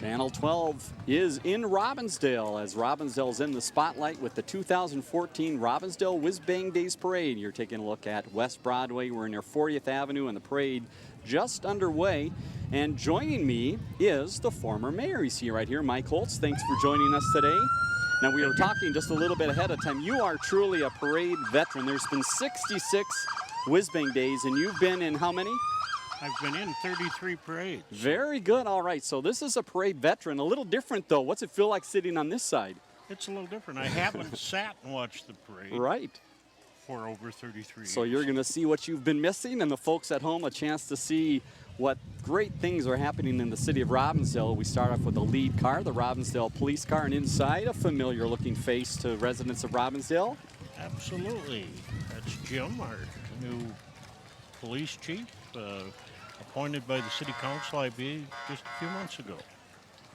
Channel 12 is in Robbinsdale as Robbinsdale's in the spotlight with the 2014 Robbinsdale Whiz Bang Days Parade. You're taking a look at West Broadway. We're near 40th Avenue and the parade just underway. And joining me is the former mayor. He's here right here, Mike Holtz. Thanks for joining us today. Now, we were talking just a little bit ahead of time. You are truly a parade veteran. There's been 66 Whiz Bang Days, and you've been in how many? I've been in 33 parades. Very good. All right. So this is a parade veteran. A little different, though. What's it feel like sitting on this side? It's a little different. I haven't sat and watched the parade Right. for over 33 years. So you're going to see what you've been missing, and the folks at home a chance to see what great things are happening in the city of Robbinsdale. We start off with the lead car, the Robbinsdale police car, and inside a familiar-looking face to residents of Robbinsdale. Absolutely. That's Jim, our new police chief, appointed by the city council, I believe, just a few months ago.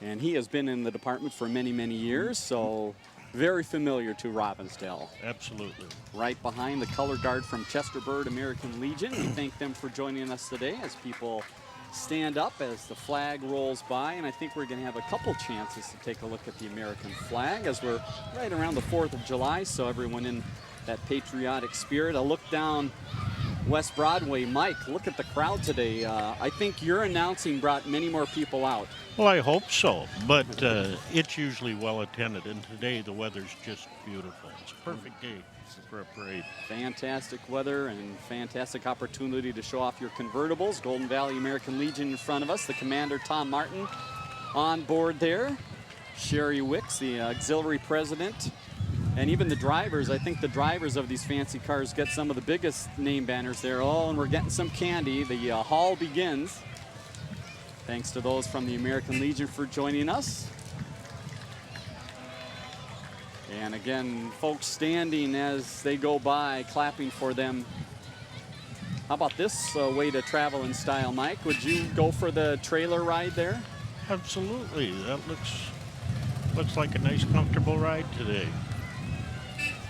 And he has been in the department for many, many years, so very familiar to Robbinsdale. Absolutely. Right behind the color guard from Chesterburg American Legion. We thank them for joining us today as people stand up as the flag rolls by. And I think we're going to have a couple chances to take a look at the American flag as we're right around the 4th of July, so everyone in that patriotic spirit. A look down West Broadway. Mike, look at the crowd today. I think your announcing brought many more people out. Well, I hope so, but it's usually well attended, and today the weather's just beautiful. It's a perfect day for a parade. Fantastic weather and fantastic opportunity to show off your convertibles. Golden Valley American Legion in front of us. The commander, Tom Martin, on board there. Sherry Wicks, the auxiliary president. And even the drivers, I think the drivers of these fancy cars get some of the biggest name banners there. Oh, and we're getting some candy. The haul begins. Thanks to those from the American Legion for joining us. And again, folks standing as they go by, clapping for them. How about this way to travel in style, Mike? Would you go for the trailer ride there? Absolutely. That looks like a nice, comfortable ride today.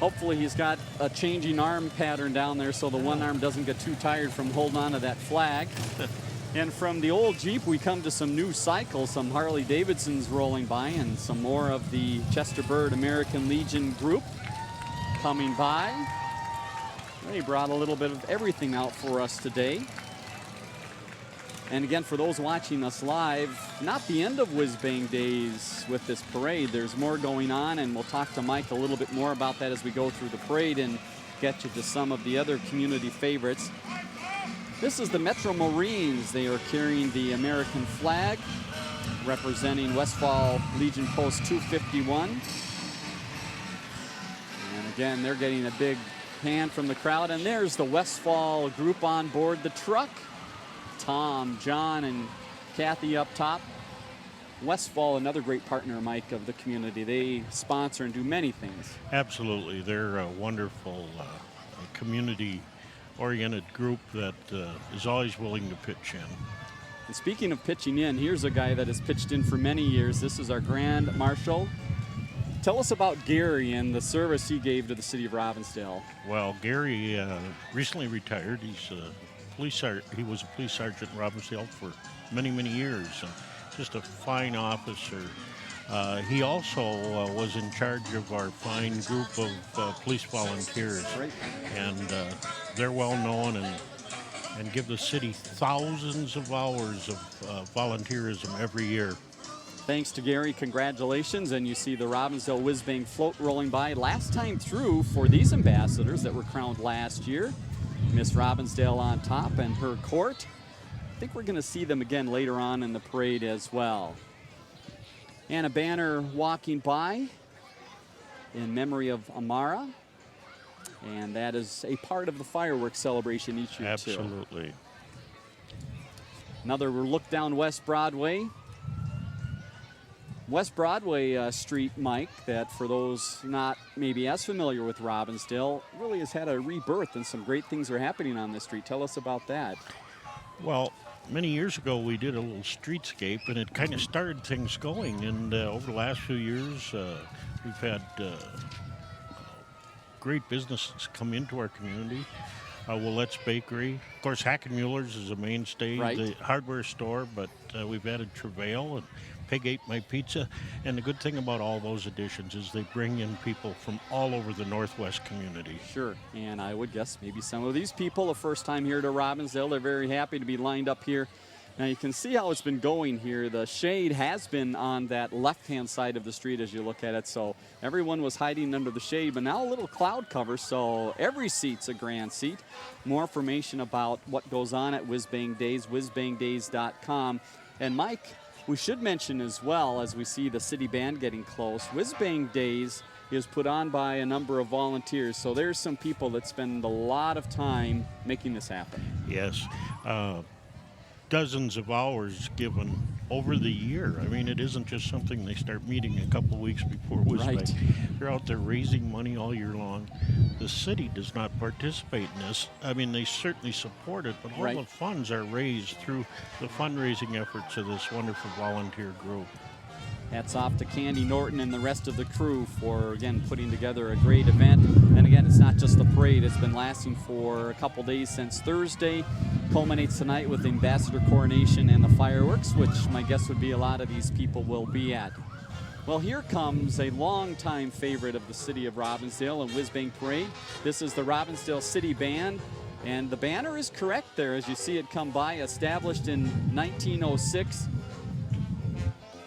Hopefully he's got a changing arm pattern down there so the one arm doesn't get too tired from holding on to that flag. And from the old Jeep, we come to some new cycles, some Harley Davidsons rolling by, and some more of the Chesterburg American Legion group coming by. They brought a little bit of everything out for us today. And again, for those watching us live, not the end of Whiz Bang Days with this parade. There's more going on, and we'll talk to Mike a little bit more about that as we go through the parade and get you to some of the other community favorites. This is the Metro Marines. They are carrying the American flag, representing Westfall Legion Post 251. And again, they're getting a big hand from the crowd. And there's the Westfall group on board the truck. Tom, John, and Kathy up top. Westfall, another great partner, Mike, of the community. They sponsor and do many things. Absolutely. They're a wonderful community-oriented group that is always willing to pitch in. And speaking of pitching in, here's a guy that has pitched in for many years. This is our Grand Marshal. Tell us about Gary and the service he gave to the city of Robbinsdale. Well, Gary recently retired. He was a police sergeant in Robbinsdale for many, many years. Just a fine officer. He also was in charge of our fine group of police volunteers. Right. And they're well known and give the city thousands of hours of volunteerism every year. Thanks to Gary, congratulations. And you see the Robbinsdale Whiz Bang float rolling by. Last time through for these ambassadors that were crowned last year. Miss Robbinsdale on top and her court. I think we're going to see them again later on in the parade as well. And a banner walking by in memory of Amara. And that is a part of the fireworks celebration each year, Absolutely. Too. Another look down West Broadway. West Broadway Street, Mike, that for those not maybe as familiar with Robbinsdale, really has had a rebirth and some great things are happening on this street. Tell us about that. Well, many years ago we did a little streetscape and it kind of started things going. And over the last few years, we've had great businesses come into our community. Willette's Bakery. Of course, Hackenmuller's is a mainstay, right. The hardware store, but we've added Travail and Pig Ate My Pizza. And the good thing about all those additions is they bring in people from all over the Northwest community. Sure, and I would guess maybe some of these people, the first time here to Robbinsdale, they're very happy to be lined up here. Now you can see how it's been going here. The shade has been on that left-hand side of the street as you look at it, so everyone was hiding under the shade, but now a little cloud cover, so every seat's a grand seat. More information about what goes on at Whiz Bang Days, whizbangdays.com. And Mike, we should mention as well, as we see the city band getting close, Whiz Bang Days is put on by a number of volunteers, so there's some people that spend a lot of time making this happen. Yes. Dozens of hours given over the year. I mean, it isn't just something they start meeting a couple weeks before Whiz Bang. Right. They're out there raising money all year long. The city does not participate in this. I mean, they certainly support it, but all Right. the funds are raised through the fundraising efforts of this wonderful volunteer group. Hats off to Candy Norton and the rest of the crew for, again, putting together a great event. And again, it's not just the parade. It's been lasting for a couple days since Thursday. Culminates tonight with the ambassador coronation and the fireworks, which my guess would be a lot of these people will be at. Well, here comes a longtime favorite of the city of Robbinsdale and Whiz Bang Parade. This is the Robbinsdale City Band. And the banner is correct there as you see it come by, established in 1906.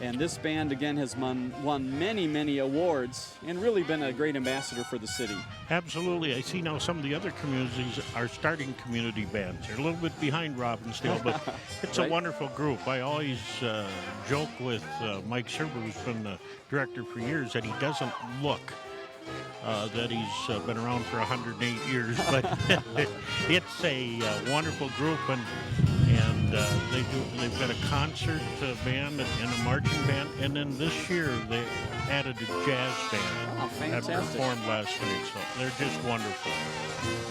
And this band, again, has won many, many awards and really been a great ambassador for the city. Absolutely. I see now some of the other communities are starting community bands. They're a little bit behind Robbinsdale, but it's Right. a wonderful group. I always joke with Mike Serber, who's been the director for years, that he doesn't look that he's been around for 108 years, but it's a wonderful group, and they've got a concert band and a marching band, and then this year they added a jazz band that Fantastic. performed last night, so they're just wonderful.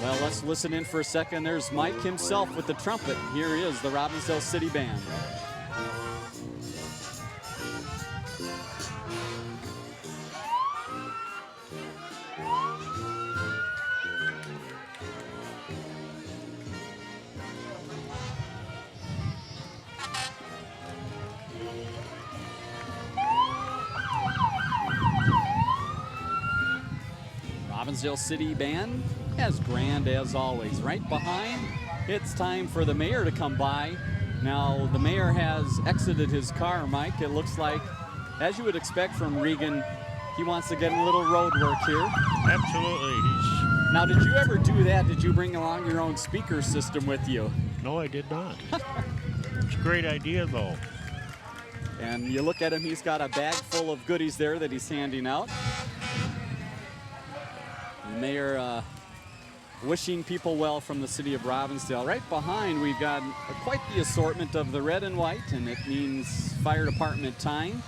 Well, let's listen in for a second. There's Mike himself with the trumpet. Here is the Robbinsdale City Band. Robbinsdale City Band, as grand as always. Right behind, it's time for the mayor to come by. Now, the mayor has exited his car, Mike. It looks like, as you would expect from Regan, he wants to get a little road work here. Absolutely. Now, did you ever do that? Did you bring along your own speaker system with you? No, I did not. It's a great idea, though. And you look at him, he's got a bag full of goodies there that he's handing out. The mayor wishing people well from the city of Robbinsdale. Right behind, we've got quite the assortment of the red and white, and it means fire department time.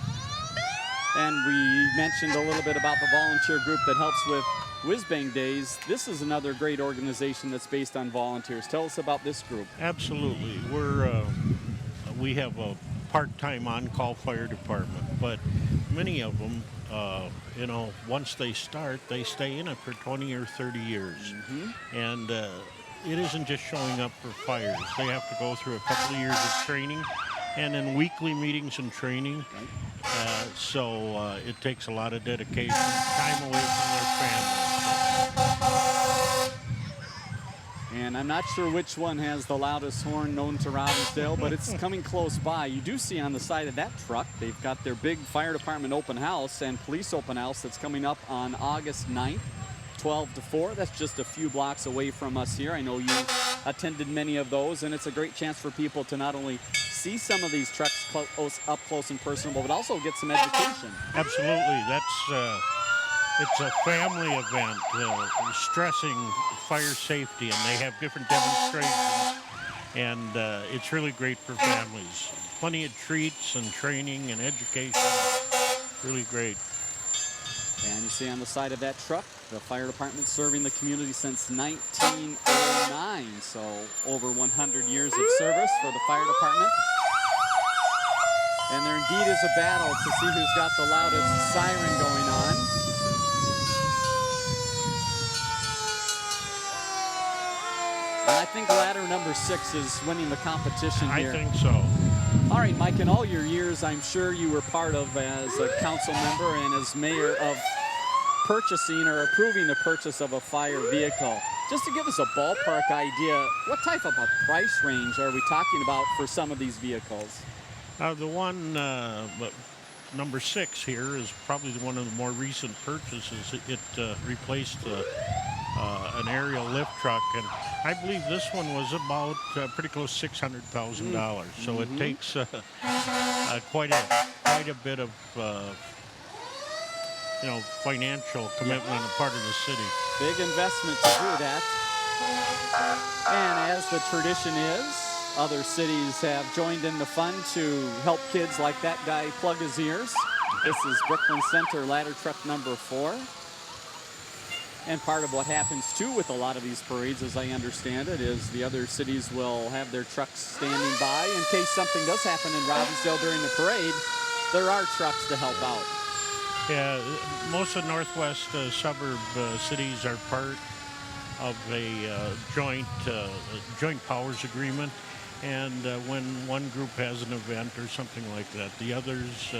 And we mentioned a little bit about the volunteer group that helps with Whiz Bang Days. This is another great organization that's based on volunteers. Tell us about this group. Absolutely. We have a part-time on-call fire department, but many of them, once they start, they stay in it for 20 or 30 years. And it isn't just showing up for fires. They have to go through a couple of years of training and then weekly meetings and training. So it takes a lot of dedication, time away from their families. And I'm not sure which one has the loudest horn known to Robbinsdale, but it's coming close by. You do see on the side of that truck, they've got their big fire department open house and police open house that's coming up on August 9th, 12 to 4. That's just a few blocks away from us here. I know you attended many of those, and it's a great chance for people to not only see some of these trucks up close and personal, but also get some education. Absolutely. It's a family event stressing fire safety, and they have different demonstrations, and it's really great for families. Plenty of treats and training and education. Really great. And you see on the side of that truck, the fire department serving the community since 1909, so over 100 years of service for the fire department. And there indeed is a battle to see who's got the loudest siren going on. And I think ladder number 6 is winning the competition here. I think so. All right, Mike, in all your years, I'm sure you were part of as a council member and as mayor of purchasing or approving the purchase of a fire vehicle. Just to give us a ballpark idea, what type of a price range are we talking about for some of these vehicles? The one, number 6 here is probably one of the more recent purchases. It replaced an aerial lift truck, and I believe this one was about pretty close $600,000. So it takes quite a bit of financial commitment on the part of the city. Big investment to do that. And as the tradition is, other cities have joined in the fun to help kids like that guy plug his ears. This is Brooklyn Center ladder truck number 4. And part of what happens too with a lot of these parades, as I understand it, is the other cities will have their trucks standing by in case something does happen in Robbinsdale during the parade. There are trucks to help out. Yeah, most of Northwest suburb cities are part of a joint powers agreement, and when one group has an event or something like that, the others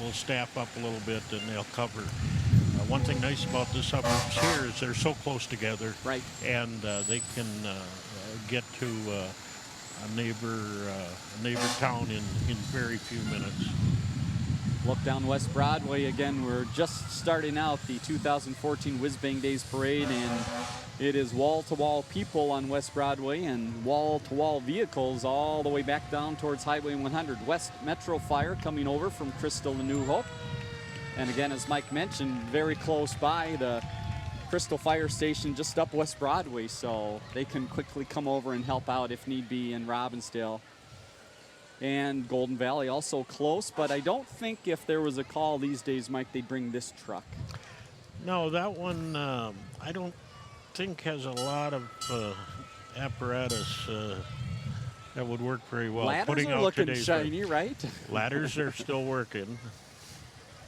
will staff up a little bit and they'll cover. One thing nice about the suburbs here is they're so close together, right? And they can get to a neighbor town in very few minutes. Look down West Broadway again. We're just starting out the 2014 Whiz Bang Days Parade, and it is wall-to-wall people on West Broadway and wall-to-wall vehicles all the way back down towards Highway 100. West Metro Fire coming over from Crystal to New Hope. And again, as Mike mentioned, very close by, the Crystal Fire Station just up West Broadway, so they can quickly come over and help out if need be in Robbinsdale. And Golden Valley also close, but I don't think if there was a call these days, Mike, they'd bring this truck. No, that one I don't think has a lot of apparatus that would work very well. Ladders are looking shiny, right? Ladders are still working.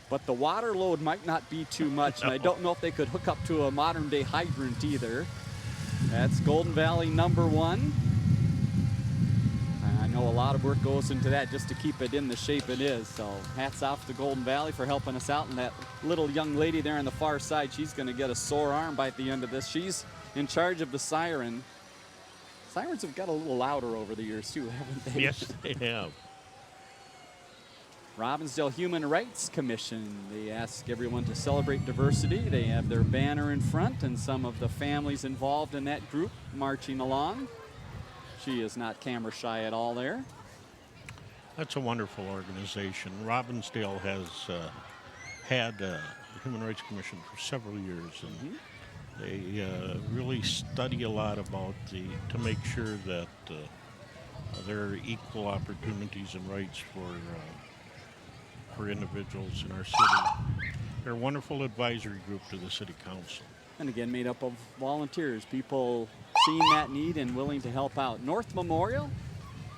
But the water load might not be too much, and I don't know if they could hook up to a modern-day hydrant either. That's Golden Valley number 1. I know a lot of work goes into that just to keep it in the shape it is. So hats off to Golden Valley for helping us out. And that little young lady there on the far side, she's going to get a sore arm by the end of this. She's in charge of the siren. Sirens have got a little louder over the years too, haven't they? Yes, they have. Robbinsdale Human Rights Commission, they ask everyone to celebrate diversity. They have their banner in front and some of the families involved in that group marching along. She is not camera shy at all there. That's a wonderful organization. Robbinsdale has had the Human Rights Commission for several years, and they really study a lot about to make sure that there are equal opportunities and rights for individuals in our city. They're a wonderful advisory group to the City Council. And again, made up of volunteers, people seeing that need and willing to help out. North Memorial,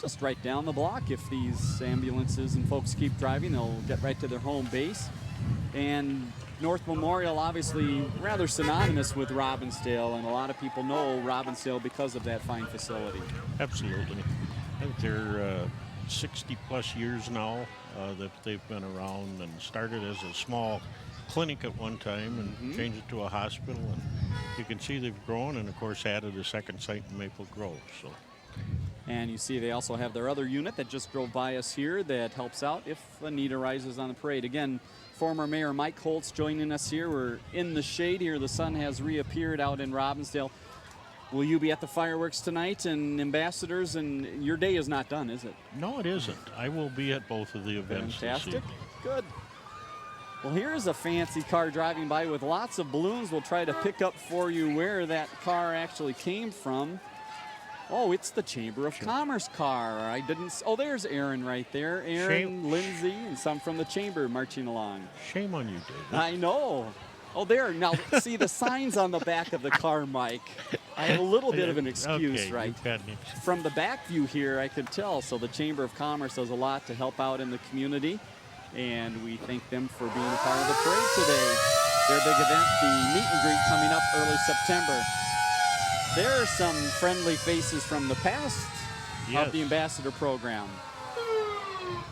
just right down the block. If these ambulances and folks keep driving, they'll get right to their home base. And North Memorial, obviously rather synonymous with Robbinsdale, and a lot of people know Robbinsdale because of that fine facility. Absolutely. I think they're 60 plus years now that they've been around, and started as a small clinic at one time and changed it to a hospital, and you can see they've grown, and of course added a second site in Maple Grove. So, and you see they also have their other unit that just drove by us here that helps out if a need arises on the parade. Again, former Mayor Mike Holtz joining us here. We're in the shade here. The sun has reappeared out in Robbinsdale. Will you be at the fireworks tonight and ambassadors? And your day is not done, is it? No, it isn't. I will be at both of the events. Fantastic. Good. Well, here's a fancy car driving by with lots of balloons. We'll try to pick up for you where that car actually came from. Oh, it's the Chamber of Commerce car. I didn't. Oh, there's Aaron right there. Aaron, Lindsay, and some from the Chamber marching along. Shame on you, David. I know. Oh, there. Now, see the signs on the back of the car, Mike. I have a little bit of an excuse, okay, right? From the back view here, I could tell. So the Chamber of Commerce does a lot to help out in the community, and we thank them for being a part of the parade today. Their big event, the meet and greet, coming up early September. There are some friendly faces from the past Yes. of the ambassador program.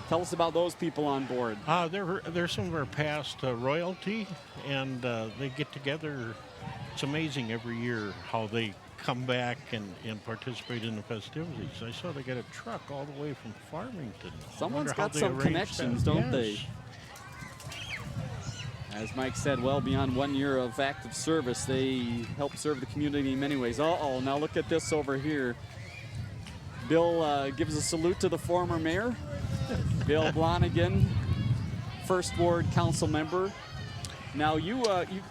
Tell us about those people on board. They're some of our past royalty, and they get together. It's amazing every year how they come back and participate in the festivities. I saw they got a truck all the way from Farmington. Someone's got some connections, don't they? As Mike said, well beyond 1 year of active service, they help serve the community in many ways. Uh-oh, now look at this over here. Bill gives a salute to the former mayor, Bill Blonigan, First Ward Council member. Now you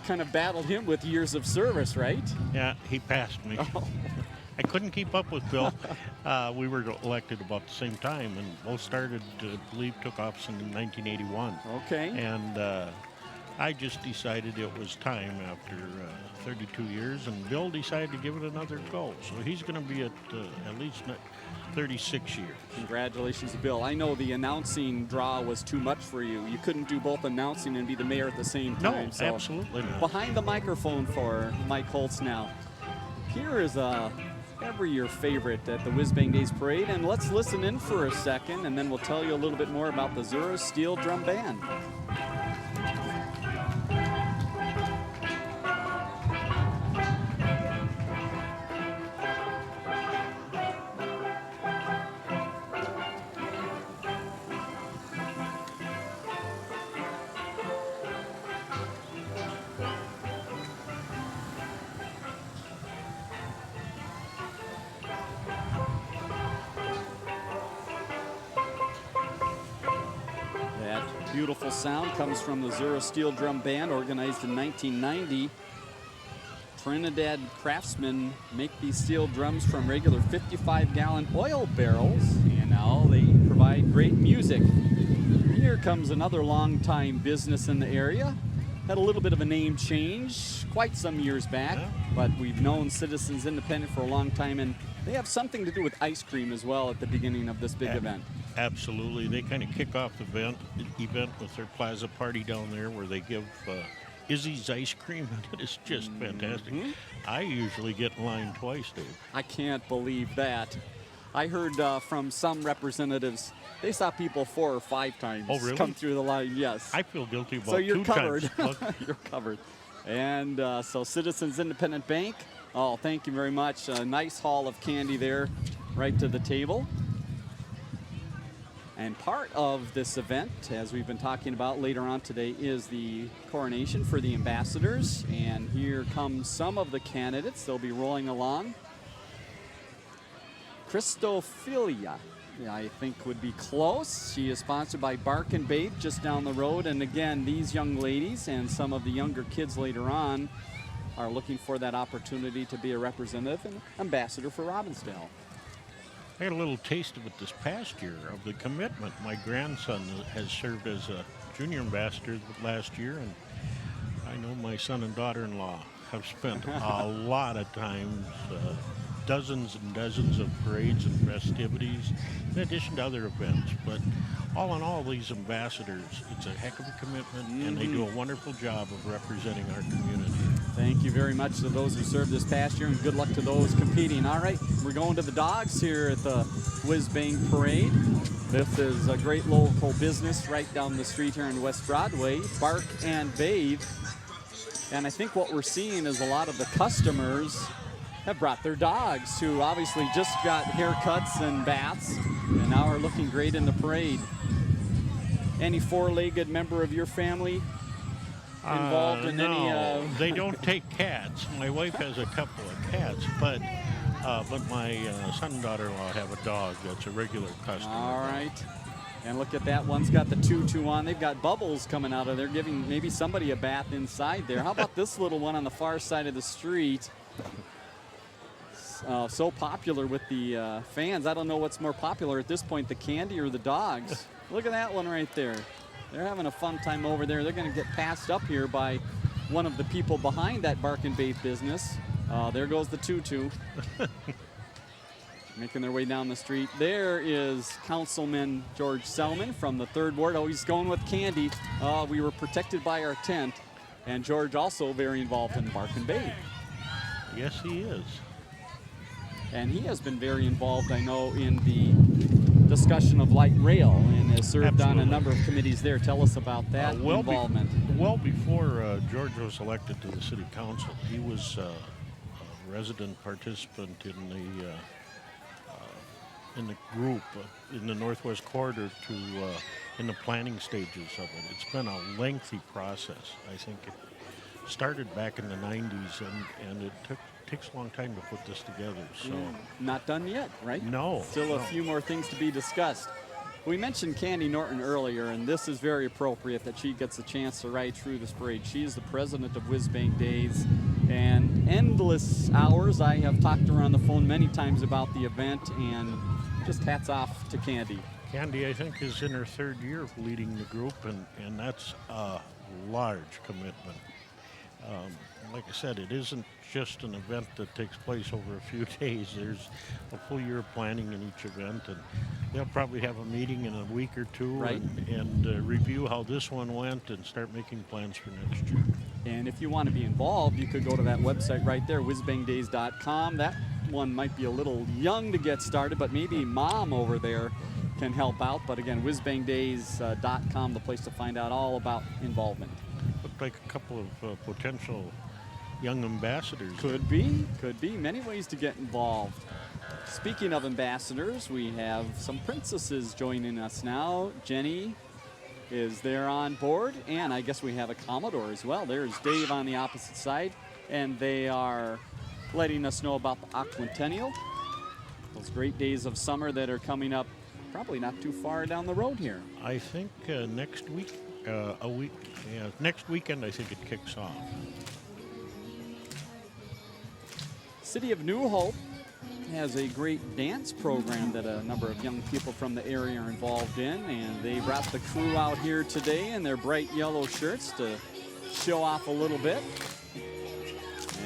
kind of battled him with years of service, right? Yeah, he passed me. Oh. I couldn't keep up with Bill. We were elected about the same time, and both started, I believe, took office in 1981. Okay. And I just decided it was time after 32 years, and Bill decided to give it another go. So he's going to be at least 36 years. Congratulations, Bill. I know the announcing draw was too much for you. You couldn't do both announcing and be the mayor at the same time. No, absolutely not. Behind the microphone for Mike Holtz now. Here is every year favorite at the Whiz Bang Days Parade, and let's listen in for a second, and then we'll tell you a little bit more about the Zero Steel Drum Band. Beautiful sound comes from the Zero Steel Drum Band, organized in 1990. Trinidad craftsmen make these steel drums from regular 55-gallon oil barrels, and now they provide great music. Here comes another long-time business in the area. Had a little bit of a name change quite some years back, but we've known Citizens Independent for a long time, and they have something to do with ice cream as well at the beginning of this big event. Absolutely. They kind of kick off the event with their plaza party down there where they give Izzy's ice cream, and it is just fantastic. I usually get in line twice, Dave. I can't believe that. I heard from some representatives, they saw people 4 or 5 times come through the line, yes. I feel guilty about so you're 2 covered. times. You're covered. And so Citizens Independent Bank, oh, thank you very much. A nice haul of candy there right to the table. And part of this event, as we've been talking about later on today, is the coronation for the ambassadors. And here come some of the candidates. They'll be rolling along. Christophilia, I think, would be close. She is sponsored by Bark and Bathe just down the road. And again, these young ladies and some of the younger kids later on are looking for that opportunity to be a representative and ambassador for Robbinsdale. I had a little taste of it this past year, of the commitment. My grandson has served as a junior ambassador last year, and I know my son and daughter-in-law have spent a lot of times, dozens and dozens of parades and festivities, in addition to other events. But all in all, these ambassadors, it's a heck of a commitment, and they do a wonderful job of representing our community. Thank you very much to those who served this past year, and good luck to those competing. All right, we're going to the dogs here at the Whiz Bang Parade. This is a great local business right down the street here in West Broadway, Bark and Bathe. And I think what we're seeing is a lot of the customers have brought their dogs, who obviously just got haircuts and baths and now are looking great in the parade. Any 4-legged member of your family involved in any? They don't take cats. My wife has a couple of cats, but my son and daughter-in-law have a dog that's a regular customer. All right. And look at that. One's got the tutu on. They've got bubbles coming out of there, giving maybe somebody a bath inside there. How about this little one on the far side of the street? So popular with the fans. I don't know what's more popular at this point, the candy or the dogs. Look at that one right there. They're having a fun time over there. They're going to get passed up here by one of the people behind that Bark and Bathe business. There goes the tutu. Making their way down the street. There is Councilman George Selman from the 3rd Ward. Oh, he's going with candy. We were protected by our tent. And George also very involved in Bark and Bathe. Yes, he is. And he has been very involved, I know, in the discussion of light rail and has served on a number of committees there. Tell us about that involvement. Well before George was elected to the city council, he was a resident participant in the group in the Northwest Corridor in the planning stages of it. It's been a lengthy process. I think it started back in the 90s, and it takes a long time to put this together. So not done yet, right? No. Still a few more things to be discussed. We mentioned Candy Norton earlier, and this is very appropriate that she gets a chance to ride through this parade. She is the president of Whiz Bang Days, and endless hours. I have talked to her on the phone many times about the event, and just hats off to Candy. Candy, I think, is in her third year of leading the group, and that's a large commitment. Like I said, it isn't just an event that takes place over a few days. There's a full year of planning in each event, and they'll probably have a meeting in a week or two, right, and review how this one went and start making plans for next year. And if you want to be involved, you could go to that website right there, whizbangdays.com. That one might be a little young to get started, but maybe Mom over there can help out. But again, whizbangdays.com, the place to find out all about involvement. Looked like a couple of potential young ambassadors. Could be. Many ways to get involved. Speaking of ambassadors, we have some princesses joining us now. Jenny is there on board, and I guess we have a Commodore as well. There's Dave on the opposite side, and they are letting us know about the Aquatennial. Those great days of summer that are coming up, probably not too far down the road here. I think next week, next weekend, I think it kicks off. City of New Hope has a great dance program that a number of young people from the area are involved in, and they brought the crew out here today in their bright yellow shirts to show off a little bit.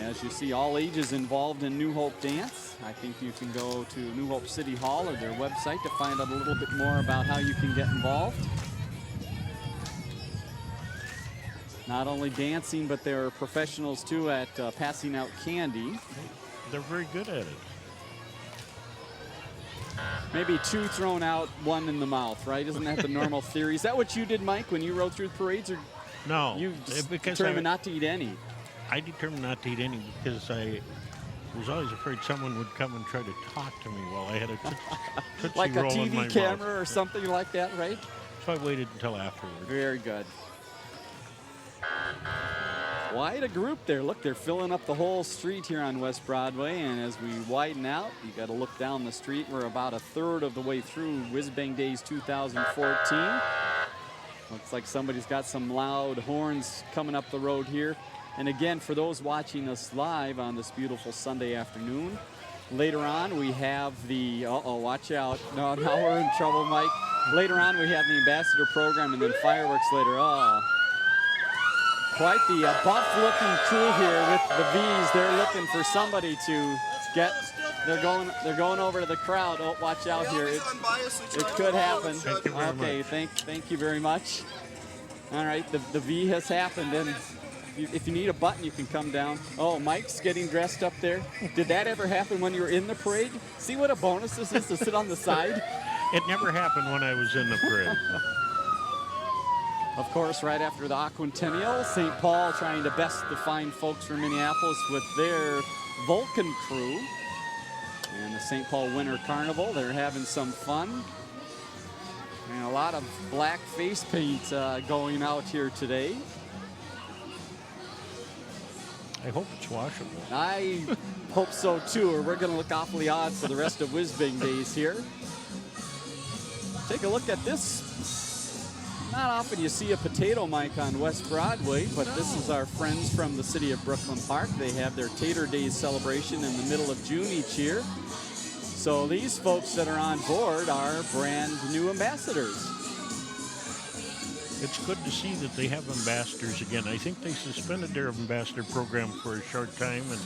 As you see, all ages involved in New Hope Dance. I think you can go to New Hope City Hall or their website to find out a little bit more about how you can get involved. Not only dancing, but they're professionals too at passing out candy. They're very good at it. Maybe two thrown out, one in the mouth, right? Isn't that the normal theory? Is that what you did, Mike, when you rode through the parades? Or no, you because determined not to eat any? I determined not to eat any because I was always afraid someone would come and try to talk to me while I had a Tootsie like a Roll in my TV camera mouth. Or something like that, right? So I waited until afterwards. Very good. Quite a group there. Look, they're filling up the whole street here on West Broadway, and as we widen out, you got to look down the street. We're about a third of the way through Whiz Bang Days 2014. Looks like somebody's got some loud horns coming up the road here. And again, for those watching us live on this beautiful Sunday afternoon, later on we have the, watch out. No, now we're in trouble, Mike. Later on we have the ambassador program and then fireworks later. Quite the buff-looking crew here with the V's. They're looking for somebody to get. They're going over to the crowd. Oh, watch out here! It could happen. Okay, thank you very much. All right, the V has happened, and if you need a button, you can come down. Oh, Mike's getting dressed up there. Did that ever happen when you were in the parade? See what a bonus this is to sit on the side. It never happened when I was in the parade. Of course, right after the Aquatennial, St. Paul trying to best the fine folks from Minneapolis with their Vulcan crew. And the St. Paul Winter Carnival, they're having some fun. And a lot of black face paint going out here today. I hope it's washable. I hope so too, or we're going to look awfully odd for the rest of Whiz Bang Days here. Take a look at this. Not often you see a potato mic on West Broadway, but this is our friends from the city of Brooklyn Park. They have their Tater Days celebration in the middle of June each year. So these folks that are on board are brand new ambassadors. It's good to see that they have ambassadors again. I think they suspended their ambassador program for a short time, and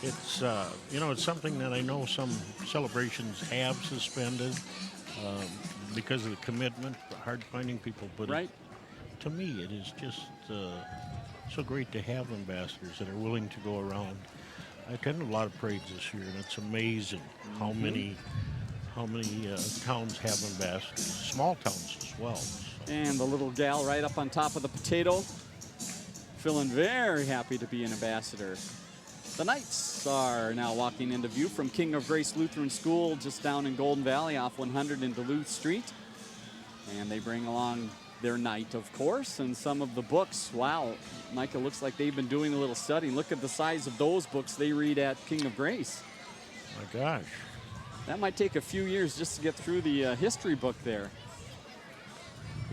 it's it's something that I know some celebrations have suspended. Because of the commitment, hard finding people, but right. To me, it is just so great to have ambassadors that are willing to go around I attended a lot of parades this year, and it's amazing how many towns have ambassadors, small towns as well. So. And the little gal right up on top of the potato, feeling very happy to be an ambassador. The Knights are now walking into view from King of Grace Lutheran School just down in Golden Valley off 100 and Duluth Street. And they bring along their knight, of course, and some of the books. Wow, Micah, looks like they've been doing a little study. Look at the size of those books they read at King of Grace. My gosh. That might take a few years just to get through the history book there.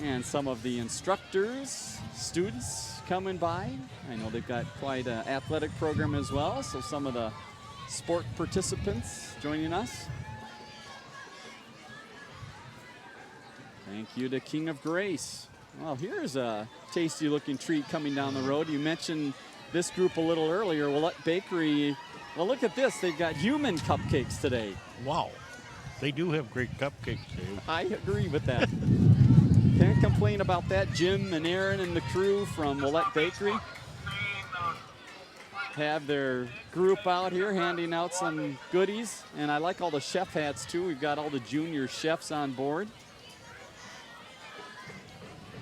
And some of the instructors, students coming by. I know they've got quite an athletic program as well, so some of the sport participants joining us. Thank you to King of Grace. Well, here's a tasty looking treat coming down the road. You mentioned this group a little earlier. Willette Bakery, well, look at this. They've got human cupcakes today. Wow. They do have great cupcakes, Dave. I agree with that. Can't complain about that. Jim and Aaron and the crew from Willette Bakery have their group out here handing out some goodies. And I like all the chef hats, too. We've got all the junior chefs on board.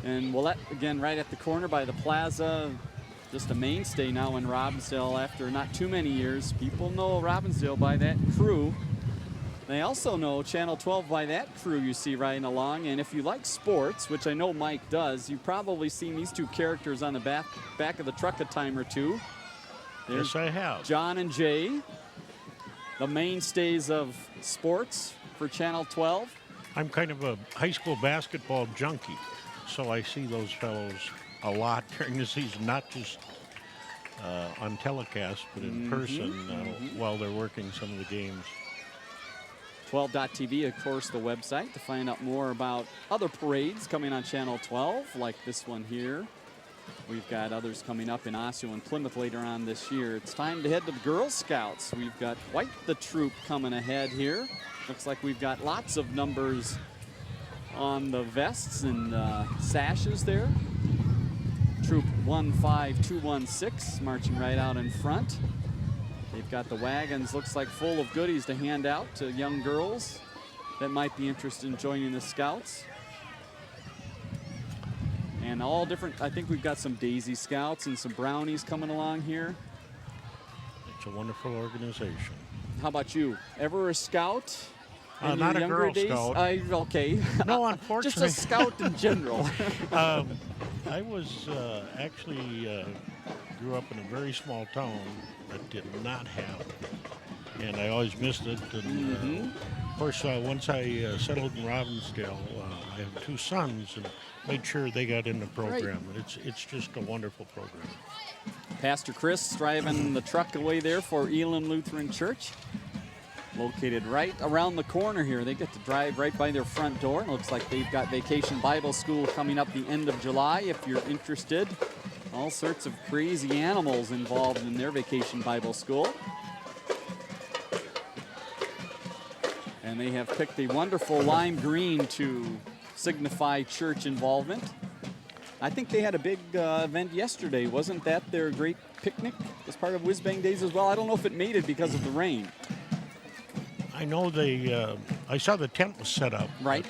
And Willette, again, right at the corner by the plaza, just a mainstay now in Robbinsdale after not too many years. People know Robbinsdale by that crew. They also know Channel 12 by that crew you see riding along. And if you like sports, which I know Mike does, you've probably seen these two characters on the back of the truck a time or two. Yes, I have. John and Jay, the mainstays of sports for Channel 12. I'm kind of a high school basketball junkie, so I see those fellows a lot during the season, not just on telecast, but in person while they're working some of the games. 12.tv, of course, the website to find out more about other parades coming on Channel 12, like this one here. We've got others coming up in Osseo and Plymouth later on this year. It's time to head to the Girl Scouts. We've got quite the troop coming ahead here. Looks like we've got lots of numbers on the vests and sashes there. Troop 15216 marching right out in front. They've got the wagons, looks like full of goodies to hand out to young girls that might be interested in joining the Scouts. And all different, I think we've got some Daisy Scouts and some Brownies coming along here. It's a wonderful organization. How about you? Ever a Scout? In not your a younger Girl days? Scout. Okay. No, unfortunately. Just a Scout in general. I was actually grew up in a very small town that did not have it, and I always missed it. And of course, once I settled in Robbinsdale, I have two sons and made sure they got in the program. Right. It's just a wonderful program. Pastor Chris driving the truck away there for Elam Lutheran Church, located right around the corner here. They get to drive right by their front door. It looks like they've got Vacation Bible School coming up the end of July if you're interested. All sorts of crazy animals involved in their Vacation Bible School. And they have picked a wonderful lime green to signify church involvement. I think they had a big event yesterday. Wasn't that their great picnic as part of Whiz Bang Days as well? I don't know if it made it because of the rain. I know I saw the tent was set up. Right.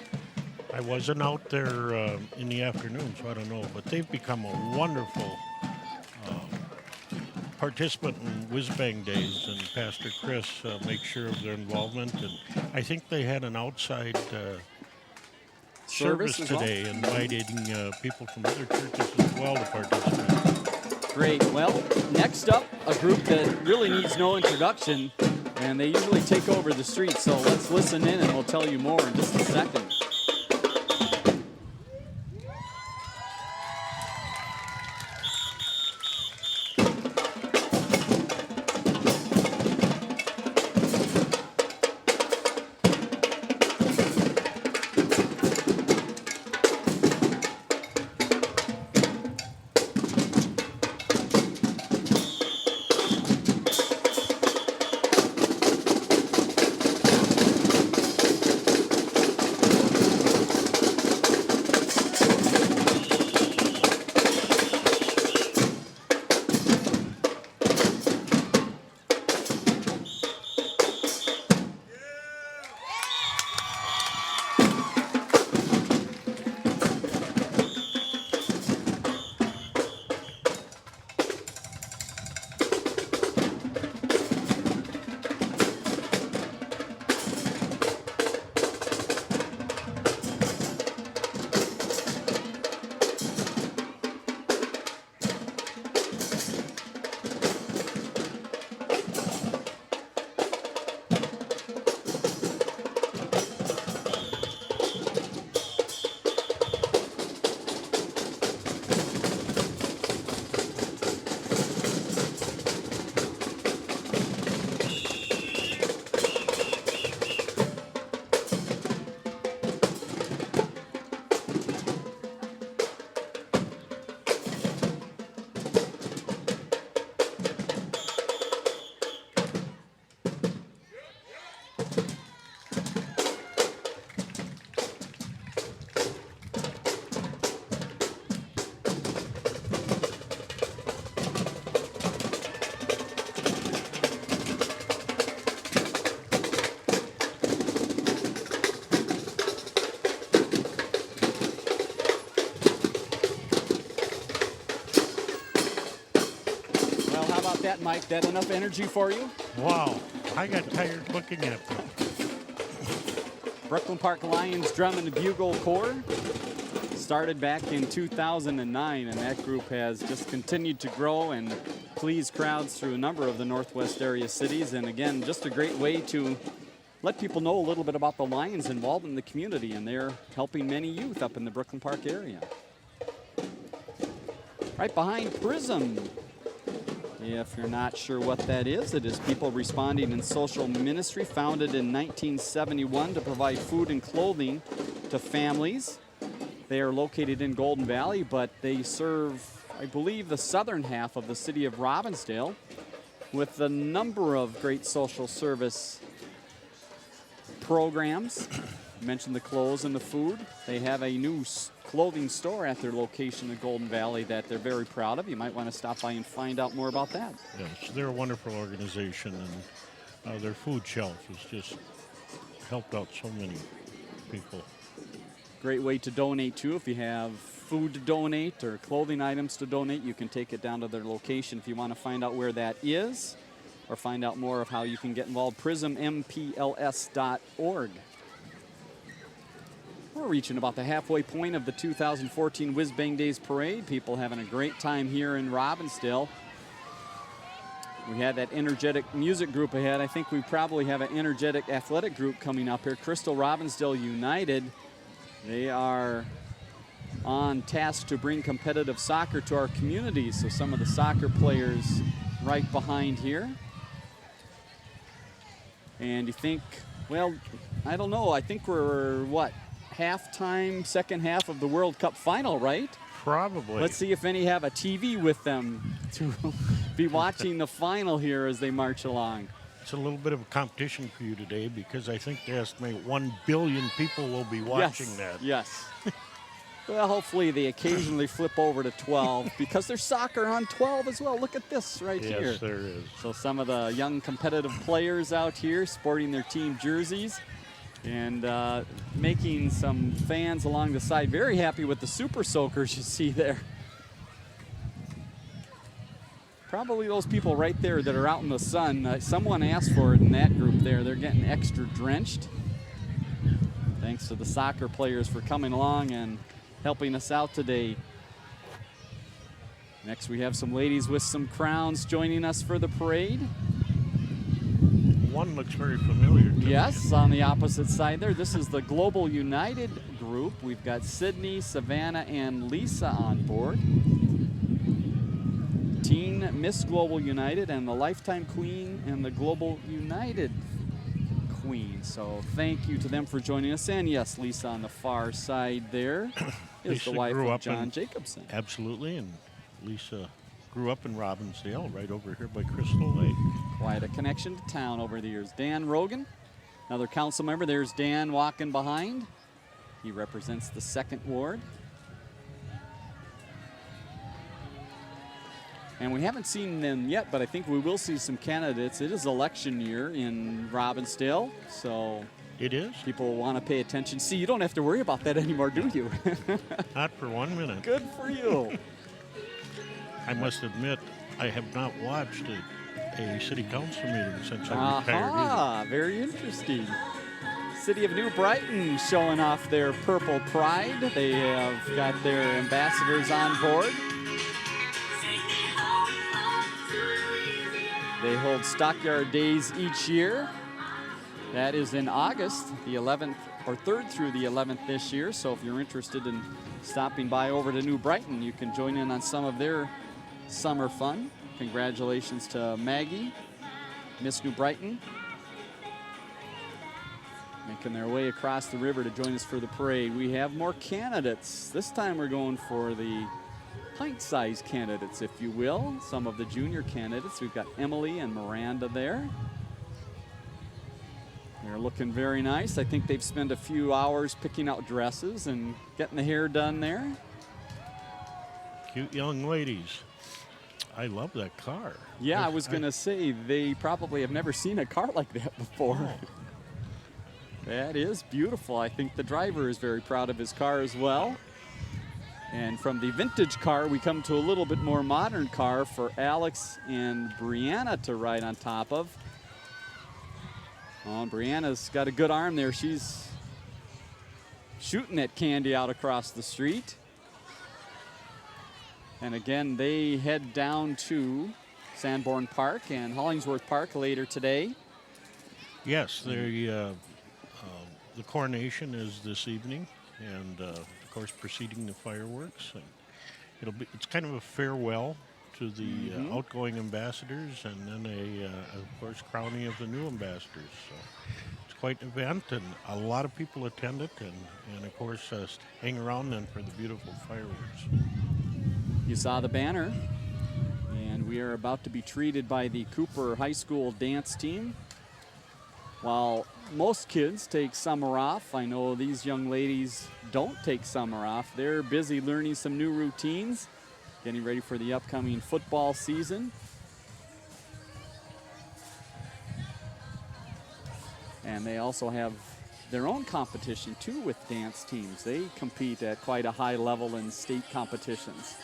I wasn't out there in the afternoon, so I don't know. But they've become a wonderful participant in Whiz Bang Days, and Pastor Chris makes sure of their involvement. And I think they had an outside service today, inviting people from other churches as well to participate. Great. Well, next up, a group that really needs no introduction, and they usually take over the street. So let's listen in, and we'll tell you more in just a second. that, Mike? That enough energy for you? Wow, I got tired looking at them. Brooklyn Park Lions Drum and Bugle Corps started back in 2009, and that group has just continued to grow and please crowds through a number of the Northwest area cities. And again, just a great way to let people know a little bit about the Lions involved in the community, and they're helping many youth up in the Brooklyn Park area. Right behind Prism. If you're not sure what that is, it is People Responding in Social Ministry, founded in 1971 to provide food and clothing to families. They are located in Golden Valley, but they serve, I believe, the southern half of the city of Robbinsdale with a number of great social service programs. I mentioned the clothes and the food. They have a new clothing store at their location in Golden Valley that they're very proud of. You might want to stop by and find out more about that. Yes, they're a wonderful organization, and their food shelf has just helped out so many people. Great way to donate too. If you have food to donate or clothing items to donate, you can take it down to their location. If you want to find out where that is or find out more of how you can get involved, prismmpls.org. We're reaching about the halfway point of the 2014 Whiz Bang Days Parade. People having a great time here in Robbinsdale. We had that energetic music group ahead. I think we probably have an energetic athletic group coming up here. Crystal Robbinsdale United. They are on task to bring competitive soccer to our community. So some of the soccer players right behind here. And you think, well, I don't know. I think we're, what, halftime, second half of the World Cup final, right? Probably. Let's see if any have a TV with them to be watching the final here as they march along. It's a little bit of a competition for you today because I think they estimate 1 billion people will be watching that. Yes. Well, hopefully they occasionally flip over to 12 because there's soccer on 12 as well. Look at this right here. Yes, there is. So some of the young competitive players out here sporting their team jerseys and making some fans along the side very happy with the Super Soakers you see there. Probably those people right there that are out in the sun. Someone asked for it in that group there. They're getting extra drenched. Thanks to the soccer players for coming along and helping us out today. Next we have some ladies with some crowns joining us for the parade. One looks very familiar to me. Yes, on the opposite side there. This is the Global United group. We've got Sydney, Savannah, and Lisa on board. Teen Miss Global United and the Lifetime Queen and the Global United Queen. So thank you to them for joining us. And yes, Lisa on the far side there is the wife of John Jacobson. Absolutely, and Lisa grew up in Robbinsdale, right over here by Crystal Lake. Quite a connection to town over the years. Dan Rogan, another council member. There's Dan walking behind. He represents the 2nd Ward. And we haven't seen them yet, but I think we will see some candidates. It is election year in Robbinsdale, so it is. People want to pay attention. See, you don't have to worry about that anymore, do you? Not for 1 minute. Good for you. I must admit, I have not watched a city council meeting since I retired. Aha, very interesting. City of New Brighton showing off their purple pride. They have got their ambassadors on board. They hold Stockyard Days each year. That is in August, the 11th, or 3rd through the 11th this year. So if you're interested in stopping by over to New Brighton, you can join in on some of their summer fun. Congratulations to Maggie, Miss New Brighton, making their way across the river to join us for the parade. We have more candidates. This time we're going for the pint-sized candidates, if you will. Some of the junior candidates. We've got Emily and Miranda there. They're looking very nice. I think they've spent a few hours picking out dresses and getting the hair done there. Cute young ladies. I love that car. Yeah, I was going to say, they probably have never seen a car like that before. Oh. That is beautiful. I think the driver is very proud of his car as well. And from the vintage car, we come to a little bit more modern car for Alex and Brianna to ride on top of. Oh, and Brianna's got a good arm there. She's shooting that candy out across the street. And again, they head down to Sanborn Park and Hollingsworth Park later today. Yes, the coronation is this evening, and of course preceding the fireworks. And it's kind of a farewell to the outgoing ambassadors, and then of course crowning of the new ambassadors. So it's quite an event, and a lot of people attend it, and of course hang around then for the beautiful fireworks. You saw the banner, and we are about to be treated by the Cooper High School dance team. While most kids take summer off, I know these young ladies don't take summer off. They're busy learning some new routines, getting ready for the upcoming football season. And they also have their own competition too with dance teams. They compete at quite a high level in state competitions.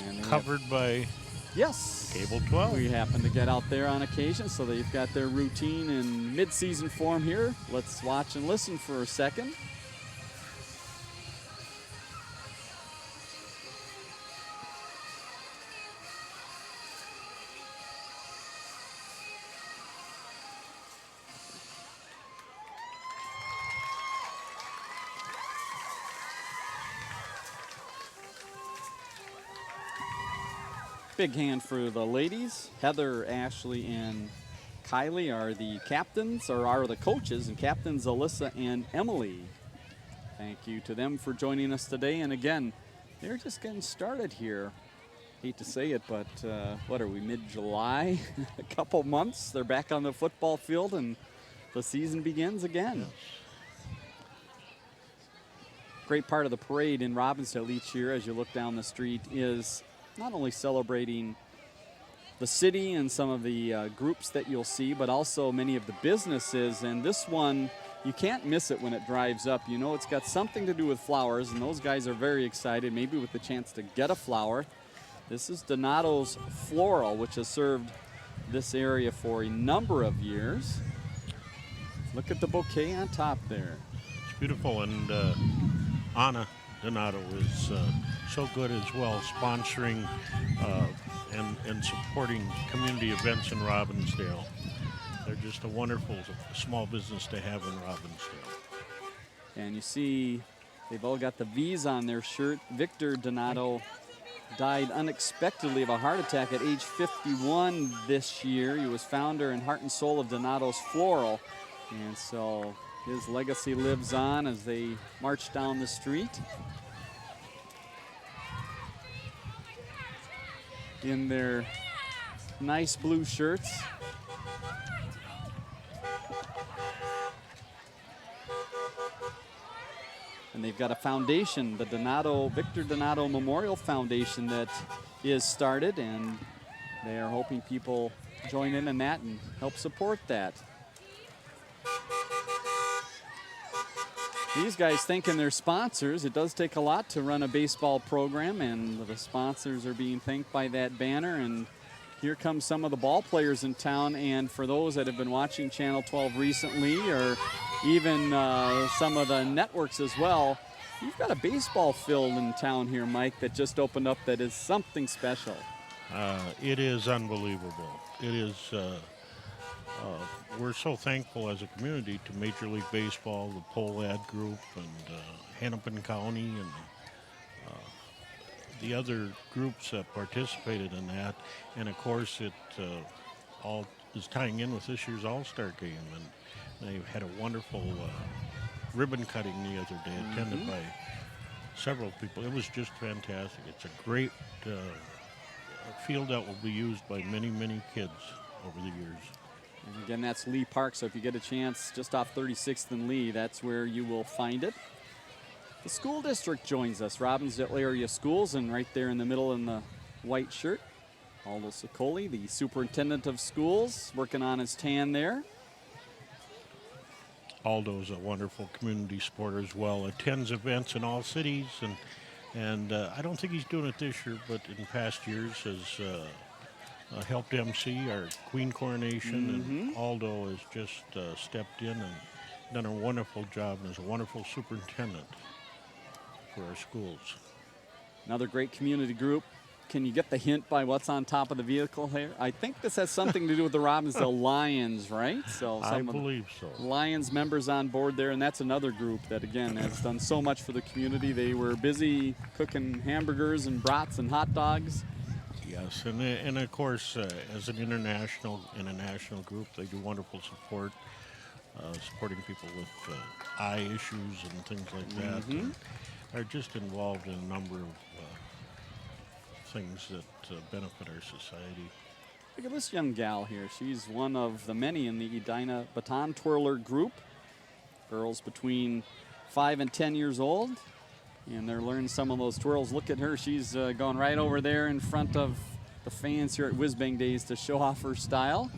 And covered by Cable 12. We happen to get out there on occasion, so they've got their routine in mid-season form here. Let's watch and listen for a second. Big hand for the ladies. Heather, Ashley, and Kylie are the captains, or are the coaches, and captains Alyssa and Emily. Thank you to them for joining us today. And again, they're just getting started here. Hate to say it, but what are we, mid-July? A couple months, they're back on the football field, and the season begins again. Yes. Great part of the parade in Robbinsdale each year as you look down the street is not only celebrating the city and some of the groups that you'll see, but also many of the businesses. And this one, you can't miss it when it drives up. You know it's got something to do with flowers, and those guys are very excited, maybe with the chance to get a flower. This is Donato's Floral, which has served this area for a number of years. Look at the bouquet on top there. It's beautiful, and Anna Donato is so good as well, sponsoring and supporting community events in Robbinsdale. They're just a wonderful small business to have in Robbinsdale. And you see they've all got the V's on their shirt. Victor Donato died unexpectedly of a heart attack at age 51 this year. He was founder and heart and soul of Donato's Floral. And so his legacy lives on as they march down the street in their nice blue shirts. And they've got a foundation, the Victor Donato Memorial Foundation, that is started, and they are hoping people join in that and help support that. These guys thanking their sponsors. It does take a lot to run a baseball program, and the sponsors are being thanked by that banner. And here come some of the ball players in town. And for those that have been watching Channel 12 recently, or even some of the networks as well, you've got a baseball field in town here, Mike, that just opened up that is something special. It is unbelievable. It is. We're so thankful as a community to Major League Baseball, the Polad Group, and Hennepin County, and the other groups that participated in that. And of course, it all is tying in with this year's All-Star game. And they had a wonderful ribbon cutting the other day, attended by several people. It was just fantastic. It's a great field that will be used by many, many kids over the years. And again, that's Lee Park, so if you get a chance just off 36th and Lee, that's where you will find it. The school district joins us, Robbinsdale Area Schools, and right there in the middle in the white shirt, Aldo Sicoli, the superintendent of schools, working on his tan there. Aldo's a wonderful community sport as well. Attends events in all cities, and I don't think he's doing it this year, but in past years has helped MC our Queen coronation, and Aldo has just stepped in and done a wonderful job and is a wonderful superintendent for our schools. Another great community group. Can you get the hint by what's on top of the vehicle here? I think this has something to do with the Robbinsdale Lions, right? So I believe so. Lions members on board there, and that's another group that, again, has done so much for the community. They were busy cooking hamburgers and brats and hot dogs. Yes, and of course, as an international and a national group, they do wonderful support, supporting people with eye issues and things like that. And are just involved in a number of things that benefit our society. Look at this young gal here. She's one of the many in the Edina Baton Twirler group. Girls between 5 and 10 years old. And they're learning some of those twirls. Look at her. She's going right over there in front of the fans here at Whiz Bang Days to show off her style.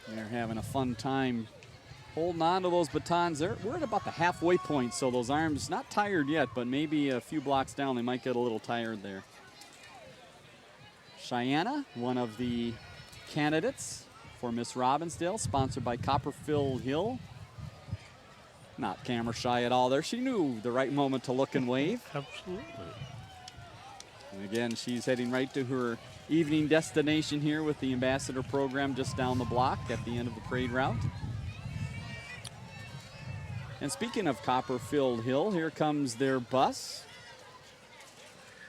They're having a fun time holding on to those batons. We're at about the halfway point, so those arms not tired yet, but maybe a few blocks down they might get a little tired there. Cheyenne, one of the candidates for Miss Robbinsdale, sponsored by Copperfield Hill. Not camera shy at all there. She knew the right moment to look and wave. Absolutely. And again, she's heading right to her evening destination here with the ambassador program just down the block at the end of the parade route. And speaking of Copperfield Hill, here comes their bus.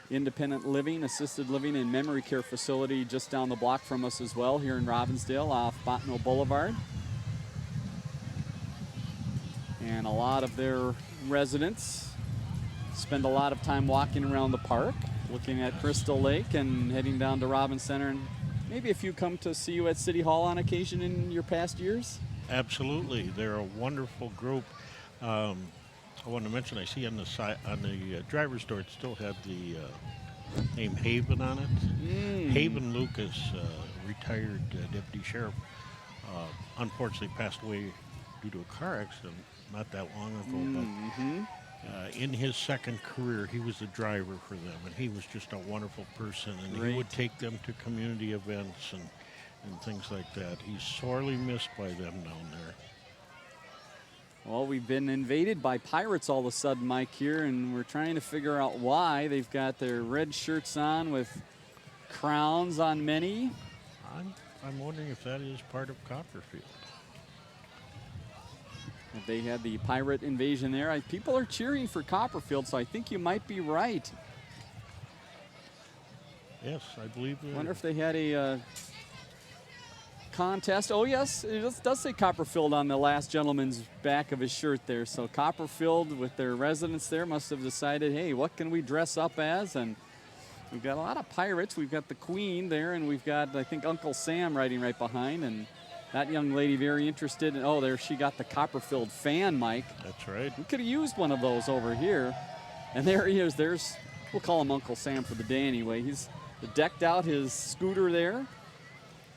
Independent living, assisted living, and memory care facility just down the block from us as well here in Robbinsdale off Bottineau Boulevard. And a lot of their residents spend a lot of time walking around the park, looking at Crystal Lake and heading down to Robbins Center. And maybe a few come to see you at City Hall on occasion in your past years? Absolutely. They're a wonderful group. I want to mention, I see on the side, on the driver's door, it still had the name Haven on it. Haven Lucas, retired deputy sheriff, unfortunately passed away due to a car accident not that long ago. But in his second career, he was the driver for them, and he was just a wonderful person. And he would take them to community events and things like that. He's sorely missed by them down there. Well, we've been invaded by pirates all of a sudden, Mike, here, and we're trying to figure out why. They've got their red shirts on with crowns on many. I'm wondering if that is part of Copperfield. If they had the pirate invasion there. People are cheering for Copperfield, so I think you might be right. Yes, I believe I wonder if they had a contest. Oh, yes, it does say Copperfield on the last gentleman's back of his shirt there. So Copperfield, with their residents there, must have decided, hey, what can we dress up as? And we've got a lot of pirates. We've got the Queen there, and we've got, I think, Uncle Sam riding right behind. And that young lady very interested in, oh, there she got the Copperfield fan, Mike. That's right. We could have used one of those over here. And there he is. We'll call him Uncle Sam for the day anyway. He's decked out his scooter there.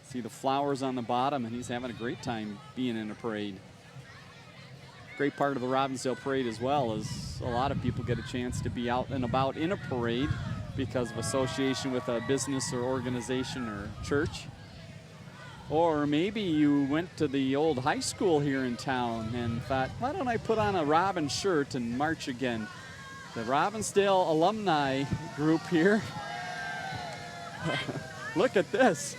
See the flowers on the bottom, and he's having a great time being in a parade. Great part of the Robbinsdale parade as well is a lot of people get a chance to be out and about in a parade because of association with a business or organization or church. Or maybe you went to the old high school here in town and thought, why don't I put on a Robin shirt and march again? The Robbinsdale alumni group here. Look at this.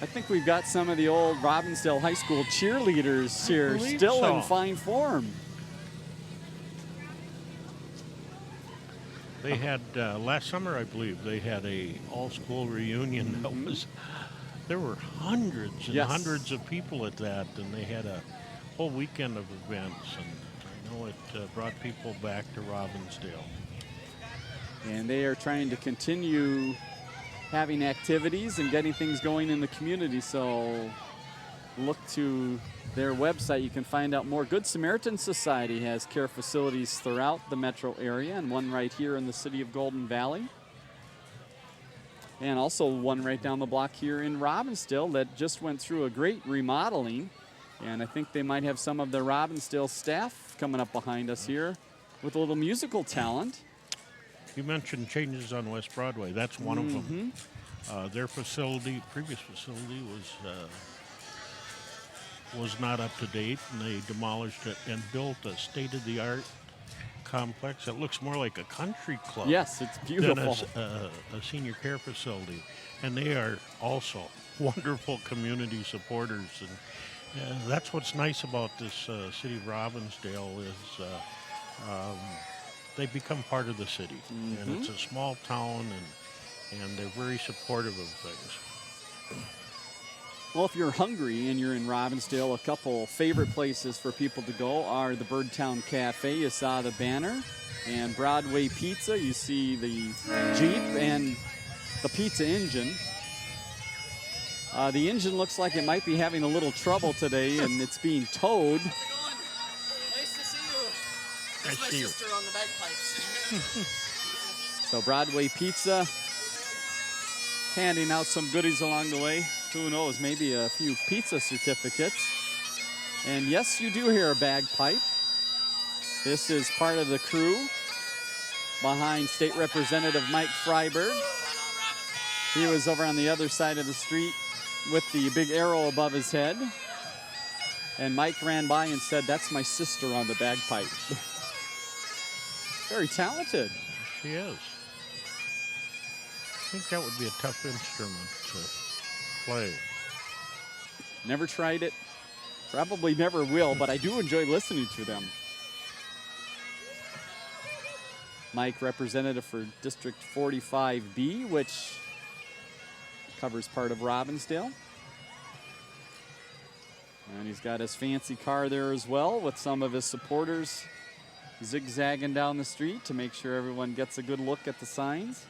I think we've got some of the old Robbinsdale High School cheerleaders here still in fine form. They had, last summer, I believe, they had a all-school reunion. There were hundreds and hundreds of people at that, and they had a whole weekend of events, and I know it brought people back to Robbinsdale. And they are trying to continue having activities and getting things going in the community. So look to their website, you can find out more. Good Samaritan Society has care facilities throughout the metro area, and one right here in the city of Golden Valley. And also one right down the block here in Robbinsdale that just went through a great remodeling. And I think they might have some of the Robbinsdale staff coming up behind us here with a little musical talent. You mentioned changes on West Broadway. That's one of them. Their previous facility was not up to date, and they demolished it and built a state-of-the-art complex that looks more like a country club. Yes, it's beautiful. Than a senior care facility. And they are also wonderful community supporters. And that's what's nice about this city of Robbinsdale is they become part of the city. And it's a small town, and they're very supportive of things. Well, if you're hungry and you're in Robbinsdale, a couple favorite places for people to go are the Birdtown Cafe. You saw the banner. And Broadway Pizza. You see the Jeep and the pizza engine. The engine looks like it might be having a little trouble today, and it's being towed. How's it going? Nice to see you. That's my see you. sister on the bagpipes. So Broadway Pizza handing out some goodies along the way. Who knows, maybe a few pizza certificates. And yes, you do hear a bagpipe. This is part of the crew behind State Representative Mike Freiberg. He was over on the other side of the street with the big arrow above his head. And Mike ran by and said, "That's my sister on the bagpipe." Very talented. She is. I think that would be a tough instrument to play. Never tried it. Probably never will, but I do enjoy listening to them. Mike, representative for District 45B, which covers part of Robbinsdale. And he's got his fancy car there as well with some of his supporters zigzagging down the street to make sure everyone gets a good look at the signs.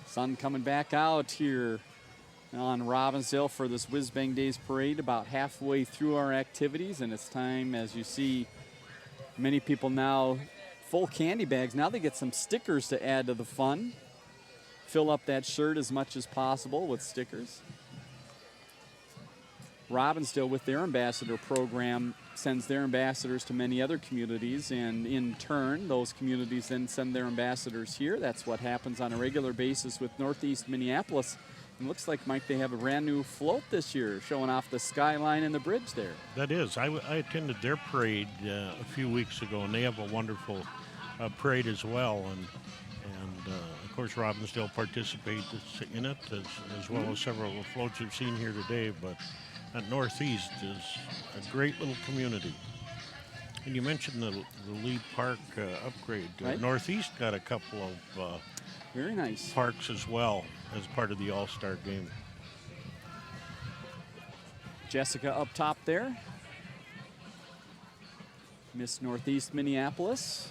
Sun coming back out here on Robbinsdale for this Whiz Bang Days Parade, about halfway through our activities, and it's time, as you see, many people now full candy bags. Now they get some stickers to add to the fun. Fill up that shirt as much as possible with stickers. Robbinsdale, with their ambassador program, sends their ambassadors to many other communities, and in turn, those communities then send their ambassadors here. That's what happens on a regular basis with Northeast Minneapolis. It looks like, Mike, they have a brand new float this year showing off the skyline and the bridge there. That is. I attended their parade a few weeks ago, and they have a wonderful parade as well. And of course, Robbinsdale participates in it, as well as several of the floats you've seen here today. But Northeast is a great little community. And you mentioned the Lee Park upgrade. Right. Northeast got a couple of Very nice parks as well as part of the All-Star game. Jessica up top there. Miss Northeast Minneapolis.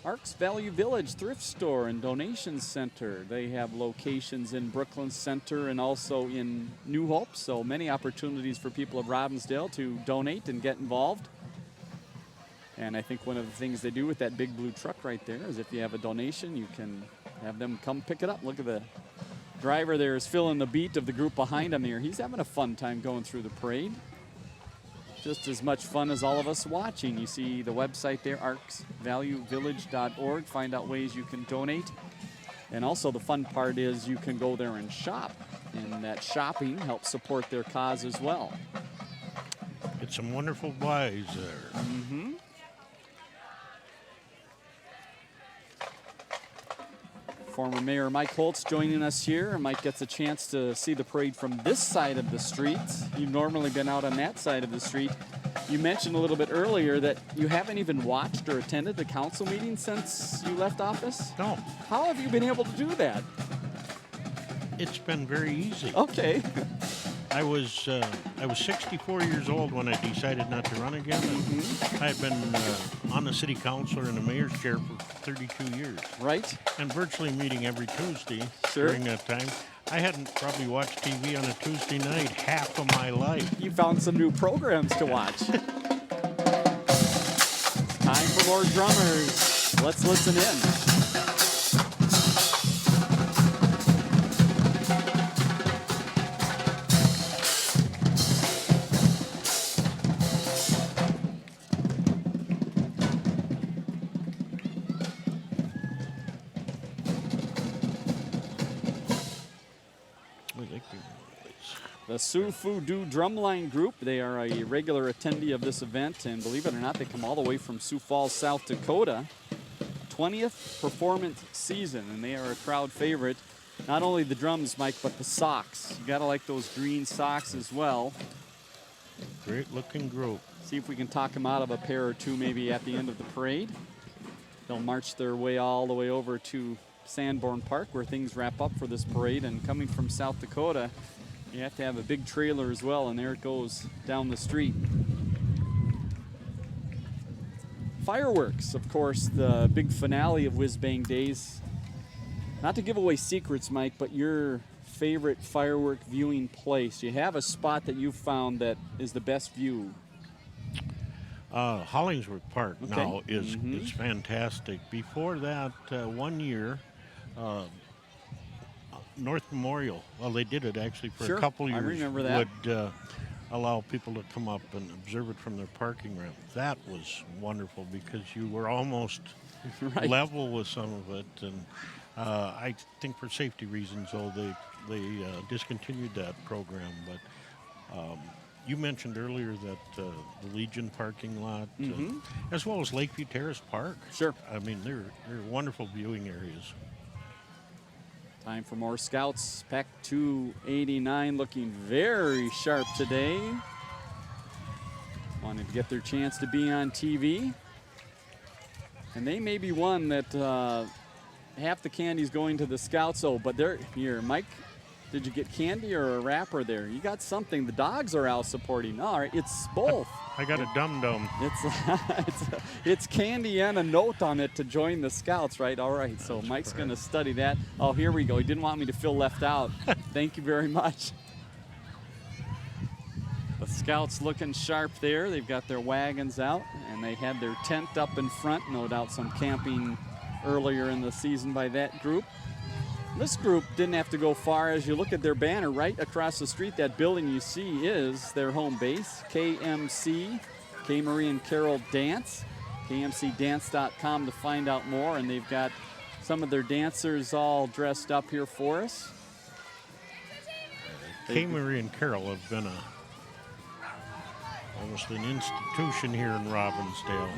Arcs Value Village Thrift Store and Donation Center. They have locations in Brooklyn Center and also in New Hope, so many opportunities for people of Robbinsdale to donate and get involved. And I think one of the things they do with that big blue truck right there is if you have a donation, you can have them come pick it up. Look at the driver there is feeling the beat of the group behind him here. He's having a fun time going through the parade. Just as much fun as all of us watching. You see the website there, arcsvaluevillage.org. Find out ways you can donate. And also the fun part is you can go there and shop. And that shopping helps support their cause as well. Get some wonderful buys there. Mm-hmm. Former Mayor Mike Holtz joining us here. Mike gets a chance to see the parade from this side of the street. You've normally been out on that side of the street. You mentioned a little bit earlier that you haven't even watched or attended the council meeting since you left office? No. How have you been able to do that? It's been very easy. Okay. I was 64 years old when I decided not to run again. I had been on the city council and the mayor's chair for 32 years. Right? And virtually meeting every Tuesday Sure. during that time. I hadn't probably watched TV on a Tuesday night half of my life. You found some new programs to watch. Time for more drummers. Let's listen in. The Sioux Doo Drumline Group, they are a regular attendee of this event, and believe it or not, they come all the way from Sioux Falls, South Dakota. 20th performance season, and they are a crowd favorite. Not only the drums, Mike, but the socks. You gotta like those green socks as well. Great looking group. See if we can talk them out of a pair or two maybe at the end of the parade. They'll march their way all the way over to Sanborn Park where things wrap up for this parade, and coming from South Dakota, you have to have a big trailer as well, and there it goes down the street. Fireworks, of course, the big finale of Whiz Bang Days. Not to give away secrets, Mike, but your favorite firework viewing place. You have a spot that you found that is the best view. Hollingsworth Park Okay. now is fantastic. Before that, 1 year, North Memorial, well, they did it actually for Sure, a couple I years. remember that. Would allow people to come up and observe it from their parking ramp. That was wonderful because you were almost Right. level with some of it. And I think for safety reasons, though, they discontinued that program. But you mentioned earlier that the Legion parking lot, as well as Lakeview Terrace Park. Sure. I mean, they're wonderful viewing areas. Time for more Scouts. Pack 289 looking very sharp today. Wanted to get their chance to be on TV. And they may be one that half the candy's going to the Scouts. Oh, but they're here. Mike, did you get candy or a wrapper there? You got something. The dogs are out supporting. All right, it's both. I got a dum-dum. It's candy and a note on it to join the Scouts, right? All right, so Mike's going to study that. Oh, here we go. He didn't want me to feel left out. Thank you very much. The Scouts looking sharp there. They've got their wagons out, and they had their tent up in front. No doubt some camping earlier in the season by that group. This group didn't have to go far. As you look at their banner right across the street, that building you see is their home base, KMC, K. Marie and Carol Dance, kmcdance.com to find out more. And they've got some of their dancers all dressed up here for us. K. Marie and Carol have been almost an institution here in Robbinsdale.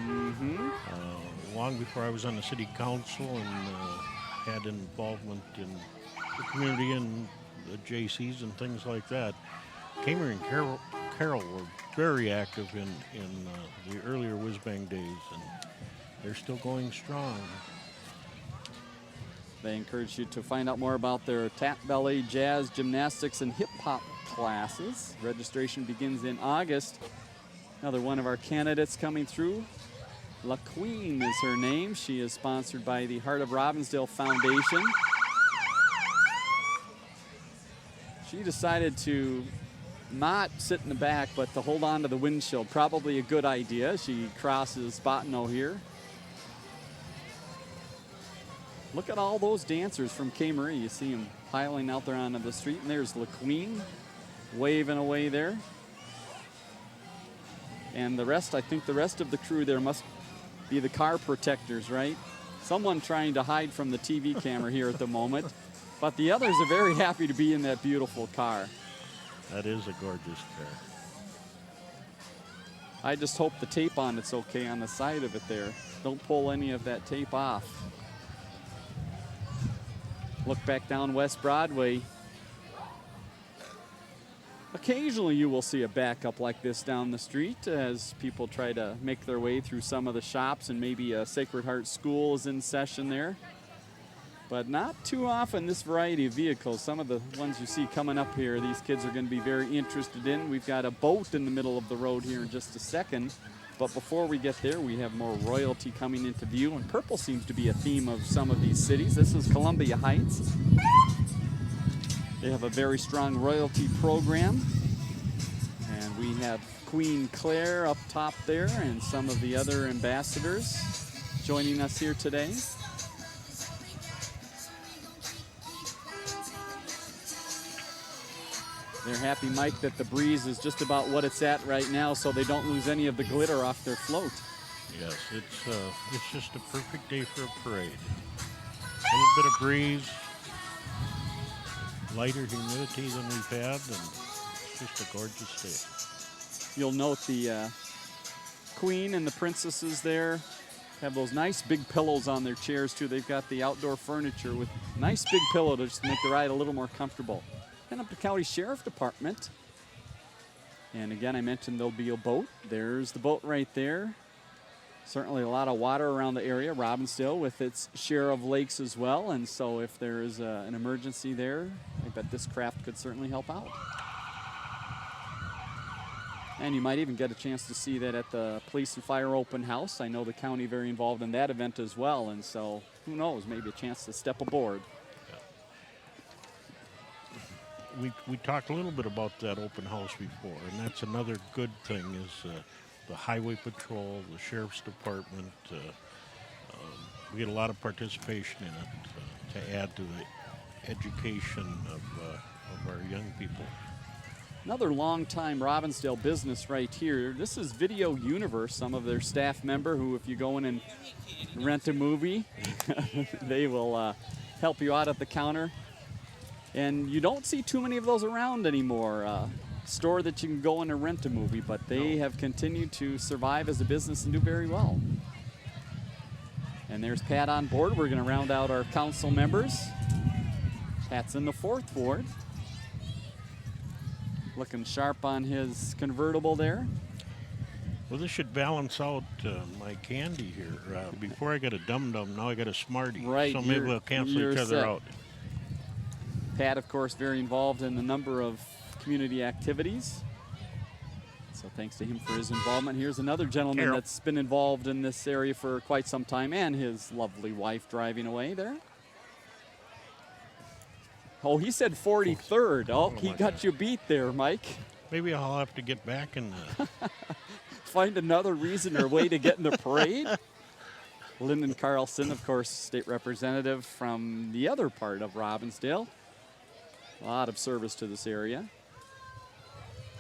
Long before I was on the city council and had involvement in the community and the JCs and things like that. Kamer and Carol were very active in the earlier Whiz Bang days, and they're still going strong. They encourage you to find out more about their tap, ballet, jazz, gymnastics, and hip-hop classes. Registration begins in August. Another one of our candidates coming through. La Queen is her name. She is sponsored by the Heart of Robbinsdale Foundation. She decided to not sit in the back, but to hold on to the windshield. Probably a good idea. She crosses Bottineau here. Look at all those dancers from K. Marie. You see them piling out there onto the street. And there's La Queen waving away there. And the rest, I think the rest of the crew there must be the car protectors, right? Someone trying to hide from the TV camera here at the moment. But the others are very happy to be in that beautiful car. That is a gorgeous car. I just hope the tape on it's okay on the side of it there. Don't pull any of that tape off. Look back down West Broadway. Occasionally you will see a backup like this down the street as people try to make their way through some of the shops, and maybe a Sacred Heart School is in session there. But not too often this variety of vehicles. Some of the ones you see coming up here, these kids are going to be very interested in. We've got a boat in the middle of the road here in just a second. But before we get there, we have more royalty coming into view. And purple seems to be a theme of some of these cities. This is Columbia Heights. They have a very strong royalty program. And we have Queen Claire up top there and some of the other ambassadors joining us here today. They're happy, Mike, that the breeze is just about what it's at right now so they don't lose any of the glitter off their float. Yes, it's just a perfect day for a parade. A little bit of breeze, lighter humidity than we've had, and it's just a gorgeous day. You'll note the Queen and the princesses there have those nice big pillows on their chairs, too. They've got the outdoor furniture with nice big pillow to just make the ride a little more comfortable. And up to County Sheriff Department. And again, I mentioned there'll be a boat. There's the boat right there. Certainly a lot of water around the area. Robbinsdale with its share of lakes as well. And so if there is an emergency there, I bet this craft could certainly help out. And you might even get a chance to see that at the Police and Fire Open House. I know the county very involved in that event as well. And so who knows, maybe a chance to step aboard. We talked a little bit about that open house before, and that's another good thing is the Highway Patrol, the Sheriff's Department. We get a lot of participation in it to add to the education of our young people. Another longtime Robbinsdale business right here. This is Video Universe, some of their staff member who, if you go in and rent a movie, they will help you out at the counter. And you don't see too many of those around anymore. Store that you can go in and rent a movie, but they have continued to survive as a business and do very well. And there's Pat on board. We're going to round out our council members. Pat's in the 4th ward. Looking sharp on his convertible there. Well, this should balance out my candy here. Before I got a dum-dum, now I got a Smartie. Right. So maybe we'll cancel each other out. Pat, of course, very involved in a number of community activities. So thanks to him for his involvement. Here's another gentleman that's been involved in this area for quite some time, and his lovely wife driving away there. Oh, he said 43rd. Oh, he got you beat there, Mike. Maybe I'll have to get back in Find another reason or way to get in the parade. Lyndon Carlson, of course, state representative from the other part of Robbinsdale. A lot of service to this area.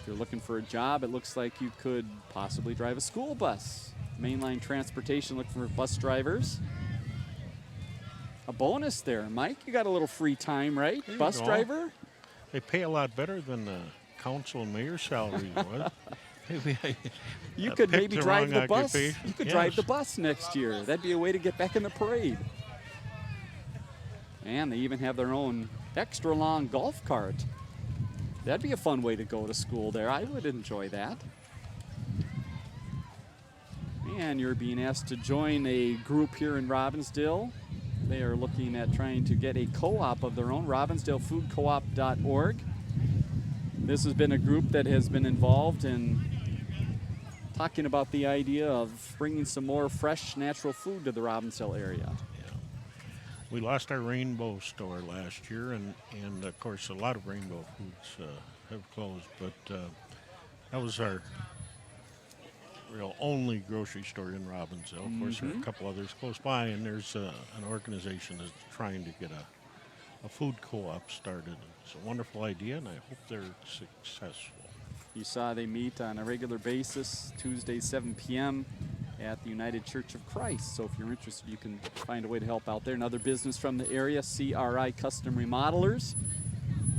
If you're looking for a job, it looks like you could possibly drive a school bus. Mainline transportation, looking for bus drivers. A bonus there, Mike. You got a little free time, right? Bus driver. They pay a lot better than the council and mayor salaries. You could maybe drive the bus. You could Yes. drive the bus next year. That'd be a way to get back in the parade. And they even have their own extra long golf cart. That'd be a fun way to go to school there. I would enjoy that. And you're being asked to join a group here in Robbinsdale. They are looking at trying to get a co-op of their own, robbinsdalefoodcoop.org. This has been a group that has been involved in talking about the idea of bringing some more fresh, natural food to the Robbinsdale area. We lost our Rainbow store last year, and of course, a lot of Rainbow Foods have closed, but that was our real only grocery store in Robbinsdale. Of course, there are a couple others close by, and there's an organization that's trying to get a food co-op started. It's a wonderful idea, and I hope they're successful. You saw they meet on a regular basis, Tuesday, 7 p.m. at the United Church of Christ. So if you're interested, you can find a way to help out there. Another business from the area, CRI Custom Remodelers.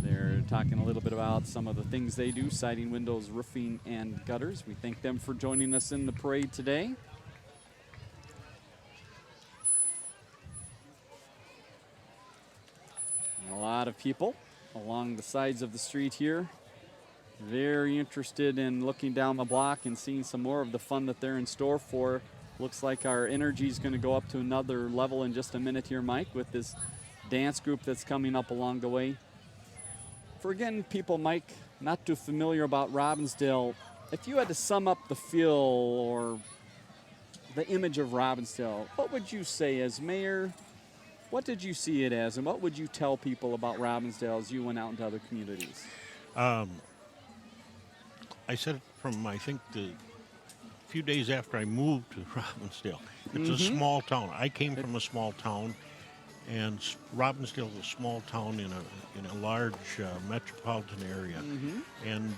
They're talking a little bit about some of the things they do, siding, windows, roofing, and gutters. We thank them for joining us in the parade today. And a lot of people along the sides of the street here, very interested in looking down the block and seeing some more of the fun that they're in store for. Looks like our energy is going to go up to another level in just a minute here, Mike, with this dance group that's coming up along the way. For again, people, Mike, not too familiar about Robbinsdale, if you had to sum up the feel or the image of Robbinsdale, what would you say as mayor? What did you see it as, and what would you tell people about Robbinsdale as you went out into other communities? I said it from, I think, the few days after I moved to Robbinsdale. It's a small town. I came from a small town, and Robbinsdale is a small town in a large metropolitan area. And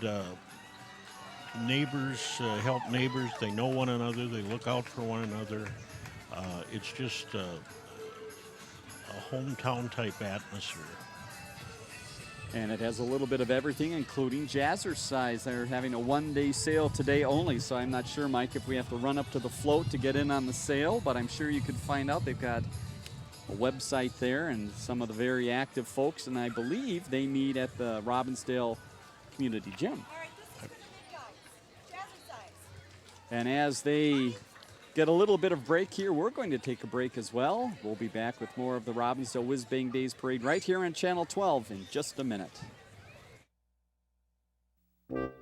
neighbors help neighbors. They know one another. They look out for one another. It's just a hometown type atmosphere. And it has a little bit of everything, including Jazzercise. They're having a one-day sale today only, so I'm not sure, Mike, if we have to run up to the float to get in on the sale, but I'm sure you could find out. They've got a website there and some of the very active folks, and I believe they meet at the Robbinsdale Community Gym. All right, this is the guys. Jazzercise. And as they get a little bit of break here, we're going to take a break as well. We'll be back with more of the Robbinsdale Whiz Bang Days Parade right here on Channel 12 in just a minute.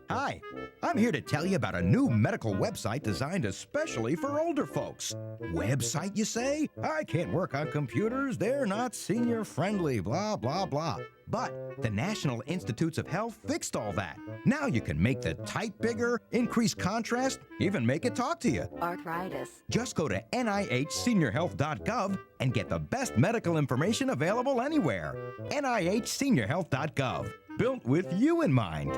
Hi, I'm here to tell you about a new medical website designed especially for older folks. Website, you say? I can't work on computers. They're not senior friendly, blah, blah, blah. But the National Institutes of Health fixed all that. Now you can make the type bigger, increase contrast, even make it talk to you. Arthritis. Just go to NIHseniorhealth.gov and get the best medical information available anywhere. NIHseniorhealth.gov. Built with you in mind.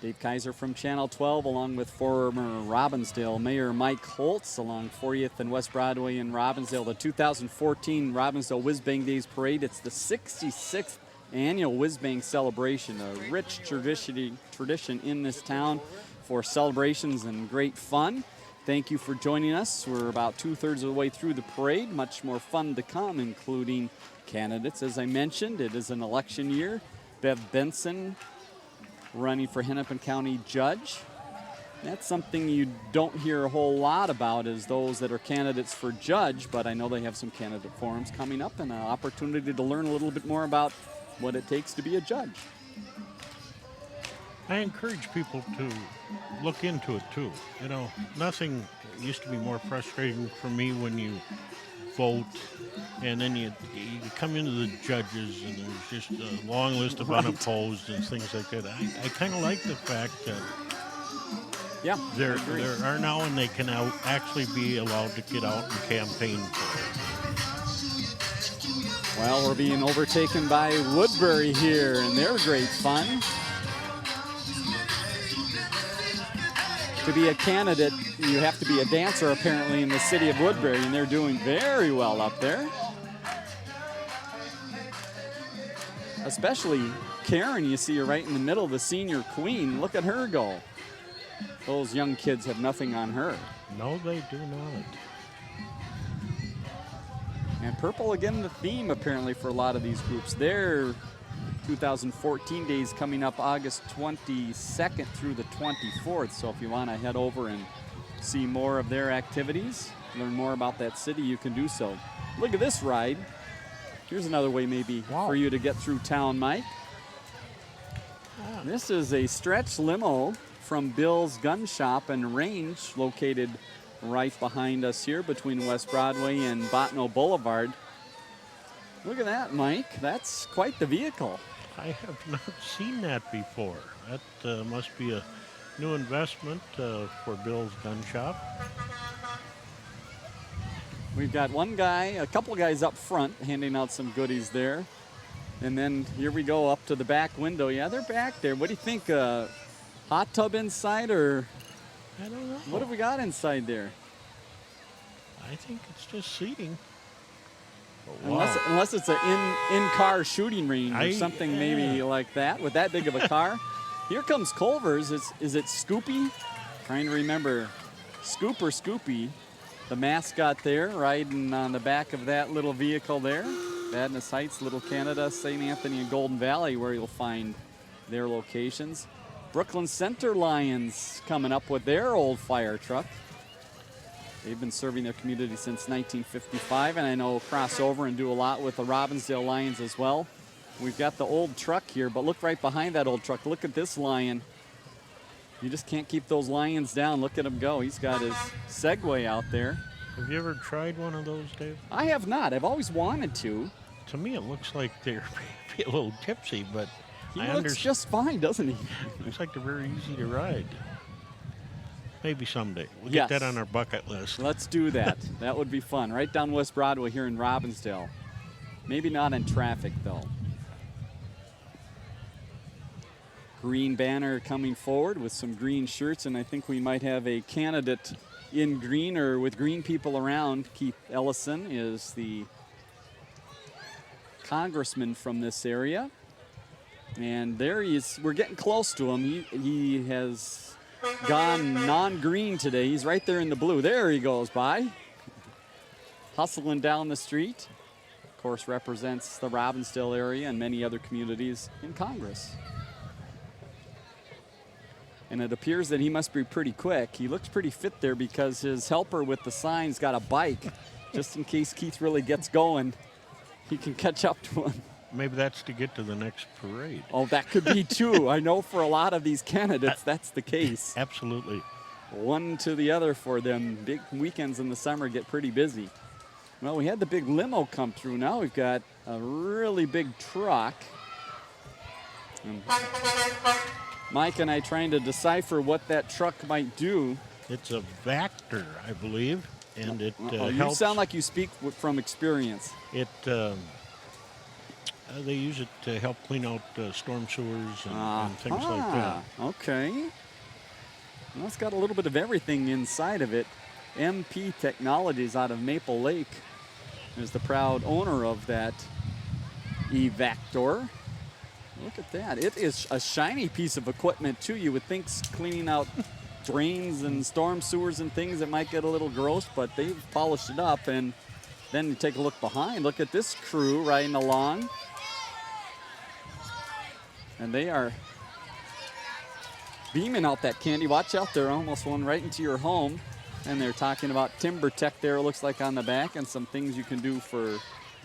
Dave Kaiser from Channel 12, along with former Robbinsdale Mayor Mike Holtz, along 40th and West Broadway in Robbinsdale. The 2014 Robbinsdale Whiz Bang Days Parade. It's the 66th annual Whiz Bang celebration, a rich tradition in this town for celebrations and great fun. Thank you for joining us. We're about 2/3 of the way through the parade. Much more fun to come, including candidates. As I mentioned, it is an election year. Bev Benson running for Hennepin County Judge. That's something you don't hear a whole lot about, is those that are candidates for judge, but I know they have some candidate forums coming up and an opportunity to learn a little bit more about what it takes to be a judge. I encourage people to look into it too. You know, nothing used to be more frustrating for me when you vote and then you come into the judges and there's just a long list of unopposed and things like that. I kind of like the fact that there are now and they can actually be allowed to get out and campaign for it. Well, we're being overtaken by Woodbury here, and they're great fun. To be a candidate, you have to be a dancer, apparently, in the city of Woodbury, and they're doing very well up there. Especially Karen, you see her right in the middle, the senior queen. Look at her go. Those young kids have nothing on her. No, they do not. And purple, again, the theme, apparently, for a lot of these groups. Their 2014 days coming up August 22nd through the 24th. So if you want to head over and see more of their activities, learn more about that city, you can do so. Look at this ride. Here's another way maybe for you to get through town, Mike. This is a stretch limo from Bill's Gun Shop and Range, located right behind us here between West Broadway and Botno Boulevard. Look at that, Mike. That's quite the vehicle. I have not seen that before. That must be a new investment for Bill's Gun Shop. We've got one guy, a couple guys up front handing out some goodies there. And then here we go up to the back window. Yeah, they're back there. What do you think? Hot tub inside, or I don't know. what have we got inside there? I think it's just seating. Oh, Unless it's an in-car shooting range or I- something yeah. maybe like that with that big of a car. Here comes Culver's. Is it Scoopy? Trying to remember. Scoop or Scoopy, the mascot there, riding on the back of that little vehicle there. Vadnais Heights, Little Canada, St. Anthony, and Golden Valley, where you'll find their locations. Brooklyn Center Lions coming up with their old fire truck. They've been serving their community since 1955, and I know cross over and do a lot with the Robbinsdale Lions as well. We've got the old truck here, but look right behind that old truck. Look at this lion. You just can't keep those lions down. Look at him go. He's got his Segway out there. Have you ever tried one of those, Dave? I have not. I've always wanted to. To me, it looks like they're maybe a little tipsy, but He I looks understand. just fine, doesn't he? Looks like they're very easy to ride. Maybe someday. We'll Yes. get that on our bucket list. Let's do that. That would be fun. Right down West Broadway here in Robbinsdale. Maybe not in traffic, though. Green banner coming forward with some green shirts, and I think we might have a candidate in green or with green people around. Keith Ellison is the congressman from this area. And there he is. We're getting close to him. He has gone non-green today. He's right there in the blue. There he goes by. Hustling down the street. Of course, represents the Robbinsdale area and many other communities in Congress. And it appears that he must be pretty quick. He looks pretty fit there because his helper with the sign's got a bike. Just in case Keith really gets going, he can catch up to him. Maybe that's to get to the next parade. Oh, that could be too. I know for a lot of these candidates, that's the case. Absolutely. One to the other for them. Big weekends in the summer get pretty busy. Well, we had the big limo come through. Now we've got a really big truck. And Mike and I trying to decipher what that truck might do. It's a Vector, I believe, and it You helps. sound like you speak from experience. It. They use it to help clean out storm sewers and things like that. Okay. Well, it's got a little bit of everything inside of it. MP Technologies out of Maple Lake is the proud owner of that E-Vector. Look at that. It is a shiny piece of equipment, too. You would think cleaning out drains and storm sewers and things that might get a little gross, but they've polished it up. And then you take a look behind. Look at this crew riding along. And they are beaming out that candy. Watch out, there, almost one right into your home. And they're talking about Timber Tech there, it looks like on the back, and some things you can do for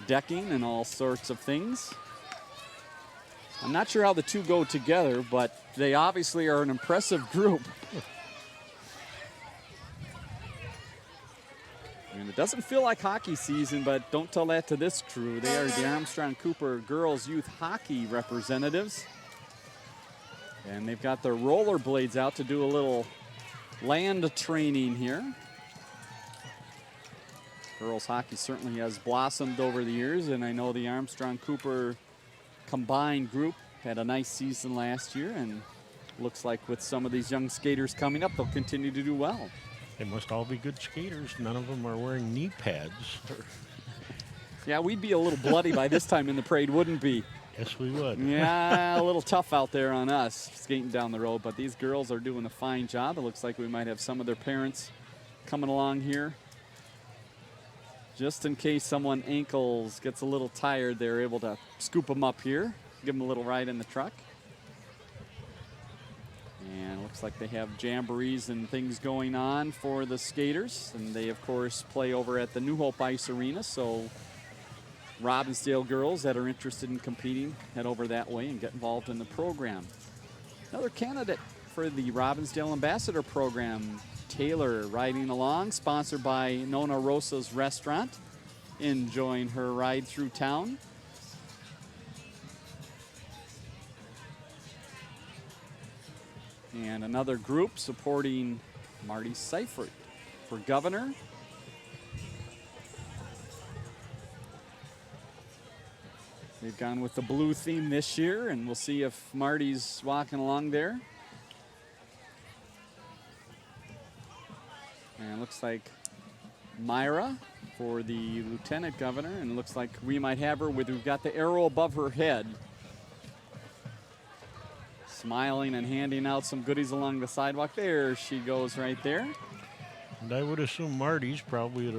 decking and all sorts of things. I'm not sure how the two go together, but they obviously are an impressive group. And it doesn't feel like hockey season, but don't tell that to this crew. They are the Armstrong Cooper Girls Youth Hockey representatives. And they've got their rollerblades out to do a little land training here. Girls hockey certainly has blossomed over the years, and I know the Armstrong Cooper combined group had a nice season last year, and looks like with some of these young skaters coming up, they'll continue to do well. They must all be good skaters. None of them are wearing knee pads. Yeah, we'd be a little bloody by this time in the parade, wouldn't we? Yes, we would. Yeah, a little tough out there on us skating down the road, but these girls are doing a fine job. It looks like we might have some of their parents coming along here. Just in case someone ankles gets a little tired, they're able to scoop them up here, give them a little ride in the truck. And it looks like they have jamborees and things going on for the skaters. And they, of course, play over at the New Hope Ice Arena, so Robbinsdale girls that are interested in competing head over that way and get involved in the program. Another candidate for the Robbinsdale Ambassador Program, Taylor, riding along, sponsored by Nona Rosa's Restaurant, enjoying her ride through town. And another group supporting Marty Seifert for governor. They've gone with the blue theme this year, and we'll see if Marty's walking along there. And it looks like Myra for the lieutenant governor, and it looks like we might have her with, we've got the arrow above her head. Smiling and handing out some goodies along the sidewalk. There she goes right there. And I would assume Marty's probably at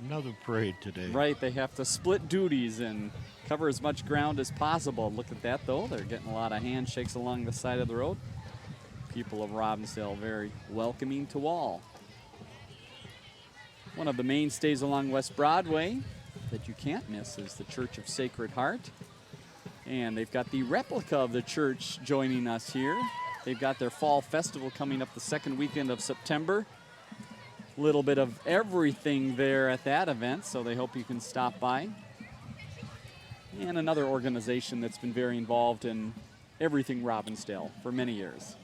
another parade today. Right, they have to split duties and cover as much ground as possible. Look at that, though. They're getting a lot of handshakes along the side of the road. People of Robbinsdale very welcoming to all. One of the mainstays along West Broadway that you can't miss is the Church of Sacred Heart. And they've got the replica of the church joining us here. They've got their fall festival coming up the second weekend of September. A little bit of everything there at that event, so they hope you can stop by. And another organization that's been very involved in everything Robbinsdale for many years.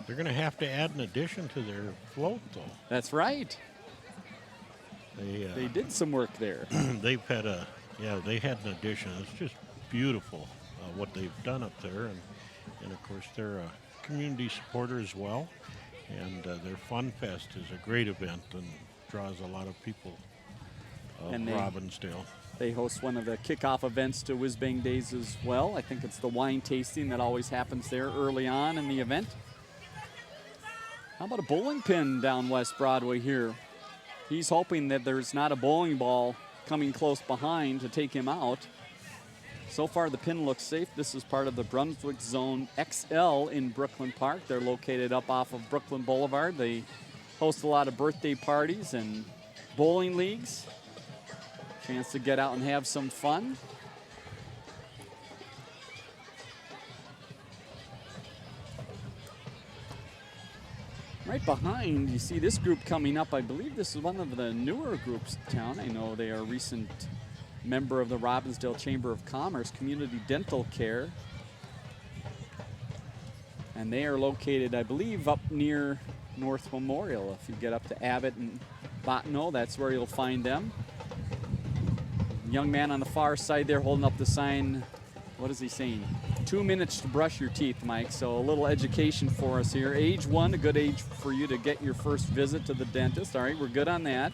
They're going to have to add an addition to their float, though. That's right. They did some work there. They've had they had an addition. It's just beautiful what they've done up there, and of course they're a community supporter as well. And their Fun Fest is a great event and draws a lot of people of Robbinsdale. They host one of the kickoff events to Whiz Bang Days as well. I think it's the wine tasting that always happens there early on in the event. How about a bowling pin down West Broadway here? He's hoping that there's not a bowling ball coming close behind to take him out. So far, the pin looks safe. This is part of the Brunswick Zone XL in Brooklyn Park. They're located up off of Brooklyn Boulevard. They host a lot of birthday parties and bowling leagues. Chance to get out and have some fun. Right behind, you see this group coming up. I believe this is one of the newer groups in town. I know they are a recent member of the Robbinsdale Chamber of Commerce, Community Dental Care. And they are located, I believe, up near North Memorial. If you get up to Abbott and Bottineau, that's where you'll find them. Young man on the far side there holding up the sign. What is he saying? 2 minutes to brush your teeth, Mike. So a little education for us here. Age 1, a good age for you to get your first visit to the dentist. All right, we're good on that.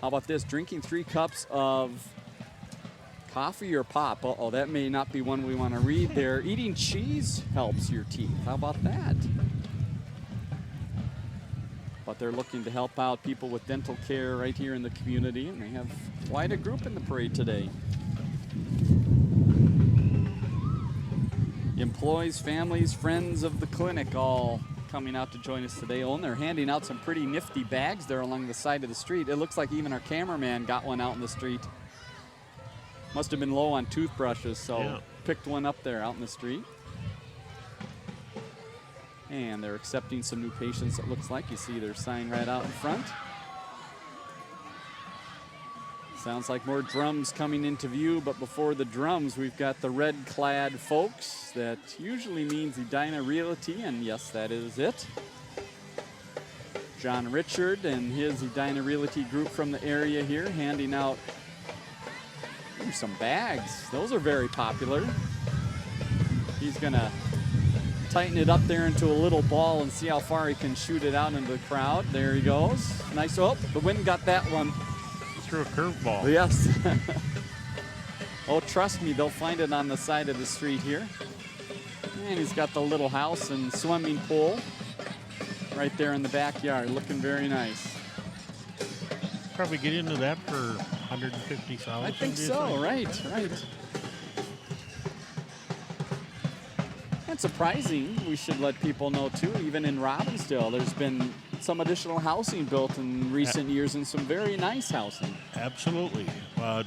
How about this? Drinking 3 cups of coffee or pop. Uh-oh, that may not be one we want to read there. Eating cheese helps your teeth. How about that? But they're looking to help out people with dental care right here in the community, and they have quite a group in the parade today. Employees, families, friends of the clinic all coming out to join us today. Oh, and they're handing out some pretty nifty bags there along the side of the street. It looks like even our cameraman got one out in the street. Must have been low on toothbrushes, so picked one up there out in the street. And they're accepting some new patients, it looks like. You see their sign right out in front. Sounds like more drums coming into view, but before the drums, we've got the red-clad folks. That usually means Edina Realty, and yes, that is it. John Richard and his Edina Realty group from the area here handing out some bags. Those are very popular. He's gonna tighten it up there into a little ball and see how far he can shoot it out into the crowd. There he goes. Nice. Oh, the wind got that one. Threw a curveball. Yes. Oh, trust me, they'll find it on the side of the street here. And he's got the little house and swimming pool right there in the backyard, looking very nice. Probably get into that for $150,000. I think so. Right. And surprising, we should let people know too, even in Robbinsdale, there's been some additional housing built in recent years, and some very nice housing. Absolutely.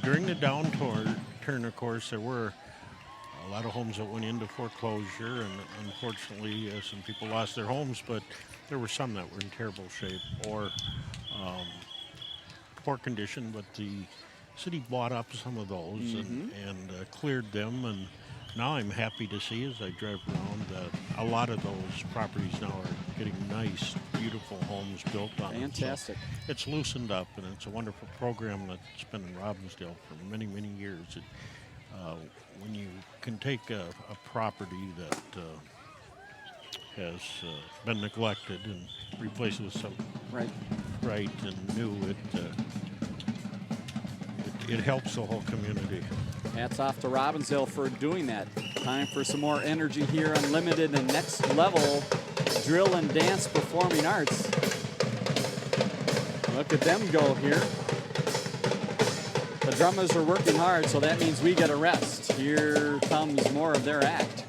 During the downturn, of course, there were a lot of homes that went into foreclosure, and unfortunately some people lost their homes, but there were some that were in terrible shape or poor condition, but the city bought up some of those and cleared them, and now I'm happy to see as I drive around that a lot of those properties now are getting nice, beautiful homes built on them. Fantastic. So it's loosened up, and it's a wonderful program that's been in Robbinsdale for many, many years. When you can take a property that has been neglected and replace it with some right and new, it helps the whole community. Hats off to Robbinsdale for doing that. Time for some more energy here, Unlimited and Next Level Drill and Dance Performing Arts. Look at them go here. The drummers are working hard, so that means we get a rest. Here comes more of their act.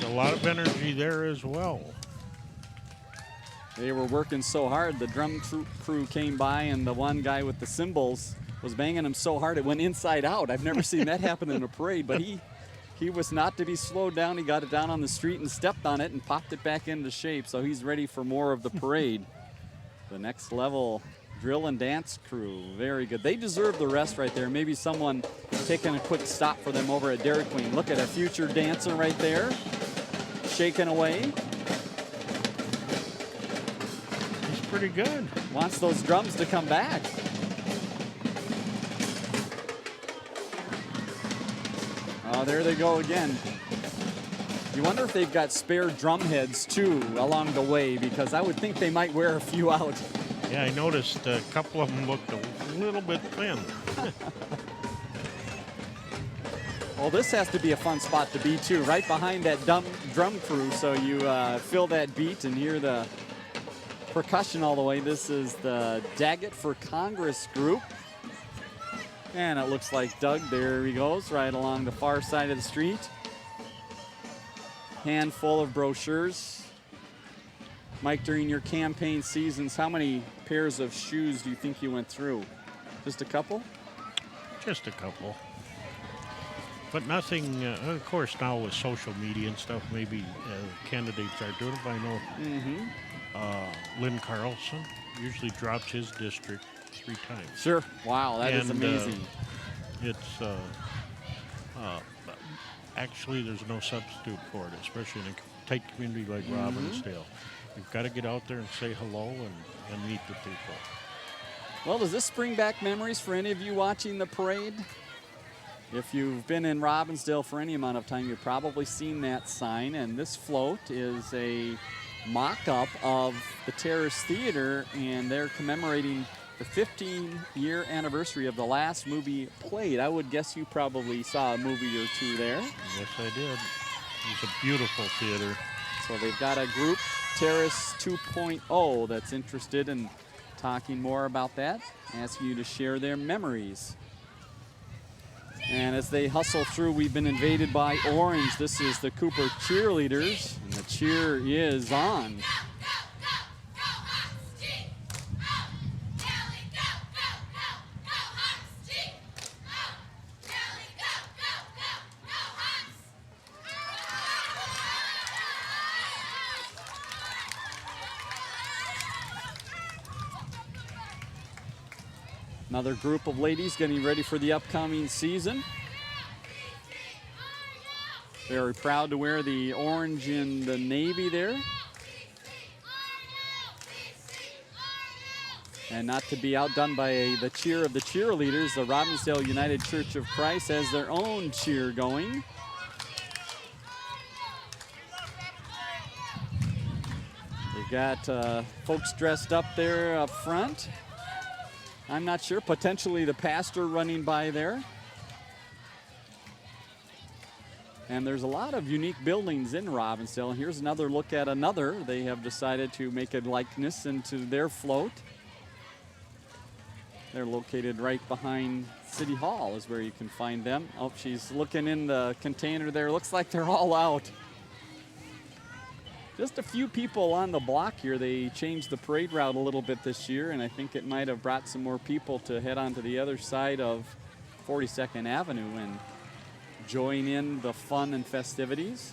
A lot of energy there as well. They were working so hard. The drum crew came by, and the one guy with the cymbals was banging him so hard it went inside out. I've never seen that happen in a parade, but he was not to be slowed down. He got it down on the street and stepped on it and popped it back into shape, so he's ready for more of the parade. The Next Level Drill and Dance crew, very good. They deserve the rest right there. Maybe someone taking a quick stop for them over at Dairy Queen. Look at a future dancer right there, shaking away. He's pretty good. Wants those drums to come back. Oh, there they go again. You wonder if they've got spare drum heads too along the way, because I would think they might wear a few out. Yeah, I noticed a couple of them looked a little bit thin. Well, this has to be a fun spot to be too, right behind that drum crew, so you feel that beat and hear the percussion all the way. This is the Daggett for Congress group. And it looks like Doug, there he goes, right along the far side of the street. Handful of brochures. Mike, during your campaign seasons, how many pairs of shoes do you think you went through? Just a couple? Just a couple. But nothing, of course, now with social media and stuff, maybe candidates are doing it. But I know Lynn Carlson usually drops his district 3 times. Sure. Wow, that is amazing. It's actually, there's no substitute for it, especially in a tight community like Robbinsdale. You've got to get out there and say hello and meet the people. Well, does this bring back memories for any of you watching the parade? If you've been in Robbinsdale for any amount of time, you've probably seen that sign. And this float is a mock-up of the Terrace Theater, and they're commemorating the 15-year anniversary of the last movie played. I would guess you probably saw a movie or two there. Yes, I did. It's a beautiful theater. So they've got a group, Terrace 2.0, that's interested in talking more about that, asking you to share their memories. And as they hustle through, we've been invaded by orange. This is the Cooper cheerleaders, and the cheer is on. Another group of ladies getting ready for the upcoming season. Very proud to wear the orange and the navy there. And not to be outdone by the cheer of the cheerleaders, the Robbinsdale United Church of Christ has their own cheer going. They've got folks dressed up there up front. I'm not sure. Potentially the pastor running by there. And there's a lot of unique buildings in Robbinsdale. And here's another look at another. They have decided to make a likeness into their float. They're located right behind City Hall is where you can find them. Oh, she's looking in the container there. Looks like they're all out. Just a few people on the block here. They changed the parade route a little bit this year, and I think it might have brought some more people to head on to the other side of 42nd Avenue and join in the fun and festivities.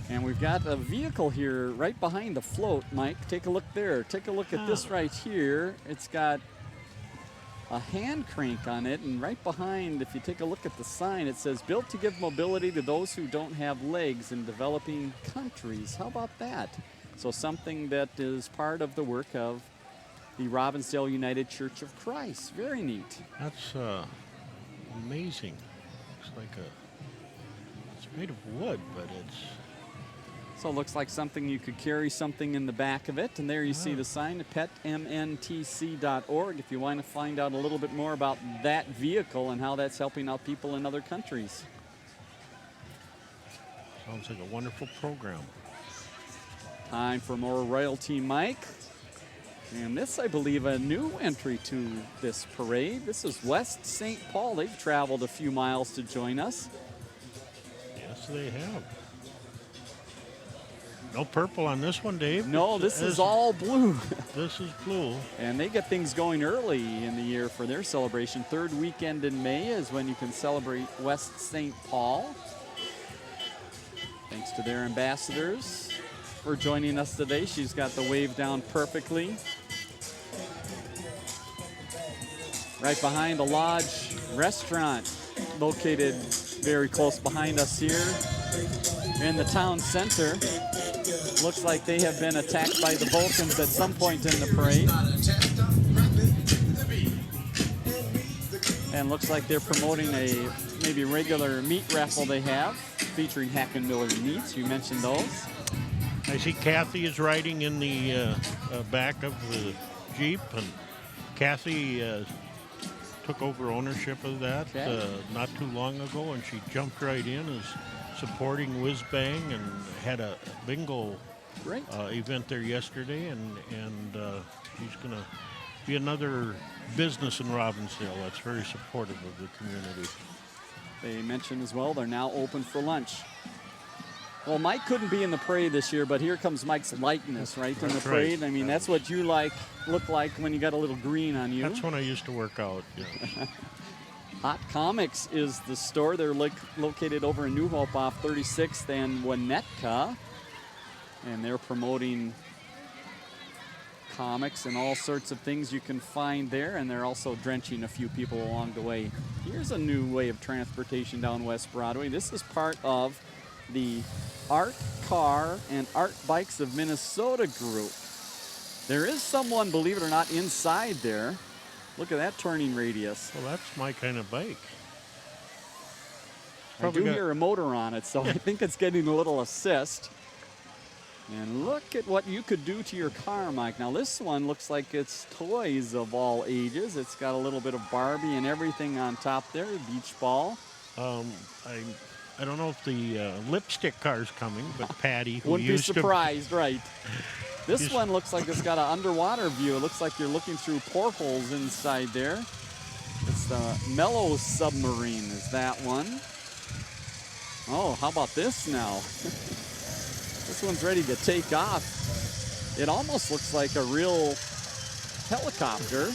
And we've got a vehicle here right behind the float, Mike. Take a look there. Take a look at this right here. It's got a hand crank on it, and right behind, if you take a look at the sign, it says, built to give mobility to those who don't have legs in developing countries. How about that? So something that is part of the work of the Robbinsdale United Church of Christ. Very neat. That's amazing. Looks like it's made of wood, but it's... So it looks like something you could carry something in the back of it. And there you see the sign, petmntc.org, if you want to find out a little bit more about that vehicle and how that's helping out people in other countries. Sounds like a wonderful program. Time for more royalty, Mike. And this, I believe, a new entry to this parade. This is West St. Paul. They've traveled a few miles to join us. Yes, they have. No purple on this one, Dave. No, this is all blue. This is blue. And they get things going early in the year for their celebration. Third weekend in May is when you can celebrate West St. Paul. Thanks to their ambassadors for joining us today. She's got the wave down perfectly. Right behind the Lodge Restaurant, located very close behind us here in the town center. Looks like they have been attacked by the Vulcans at some point in the parade. And looks like they're promoting a maybe regular meat raffle they have, featuring Hack and Miller meats. You mentioned those. I see Kathy is riding in the back of the Jeep, and Kathy took over ownership of that not too long ago, and she jumped right in as supporting Whiz Bang and had a bingo event there yesterday, and she's going to be another business in Robbinsdale that's very supportive of the community. They mentioned as well they're now open for lunch. Well, Mike couldn't be in the parade this year, but here comes Mike's likeness right in the parade. I mean, that's what you look like when you got a little green on you. That's when I used to work out. Yeah. Hot Comics is the store. They're located over in New Hope off 36th and Winnetka. And they're promoting comics and all sorts of things you can find there. And they're also drenching a few people along the way. Here's a new way of transportation down West Broadway. This is part of the Art Car and Art Bikes of Minnesota group. There is someone, believe it or not, inside there. Look at that turning radius. Well, that's my kind of bike. I do hear a motor on it, so I think it's getting a little assist. And look at what you could do to your car, Mike. Now, this one looks like it's toys of all ages. It's got a little bit of Barbie and everything on top there, beach ball. I don't know if the lipstick car's coming, but Patty, who wouldn't be used surprised, right? This one looks like it's got an underwater view. It looks like you're looking through portholes inside there. It's the Mellow Submarine is that one. Oh, how about this now? This one's ready to take off. It almost looks like a real helicopter.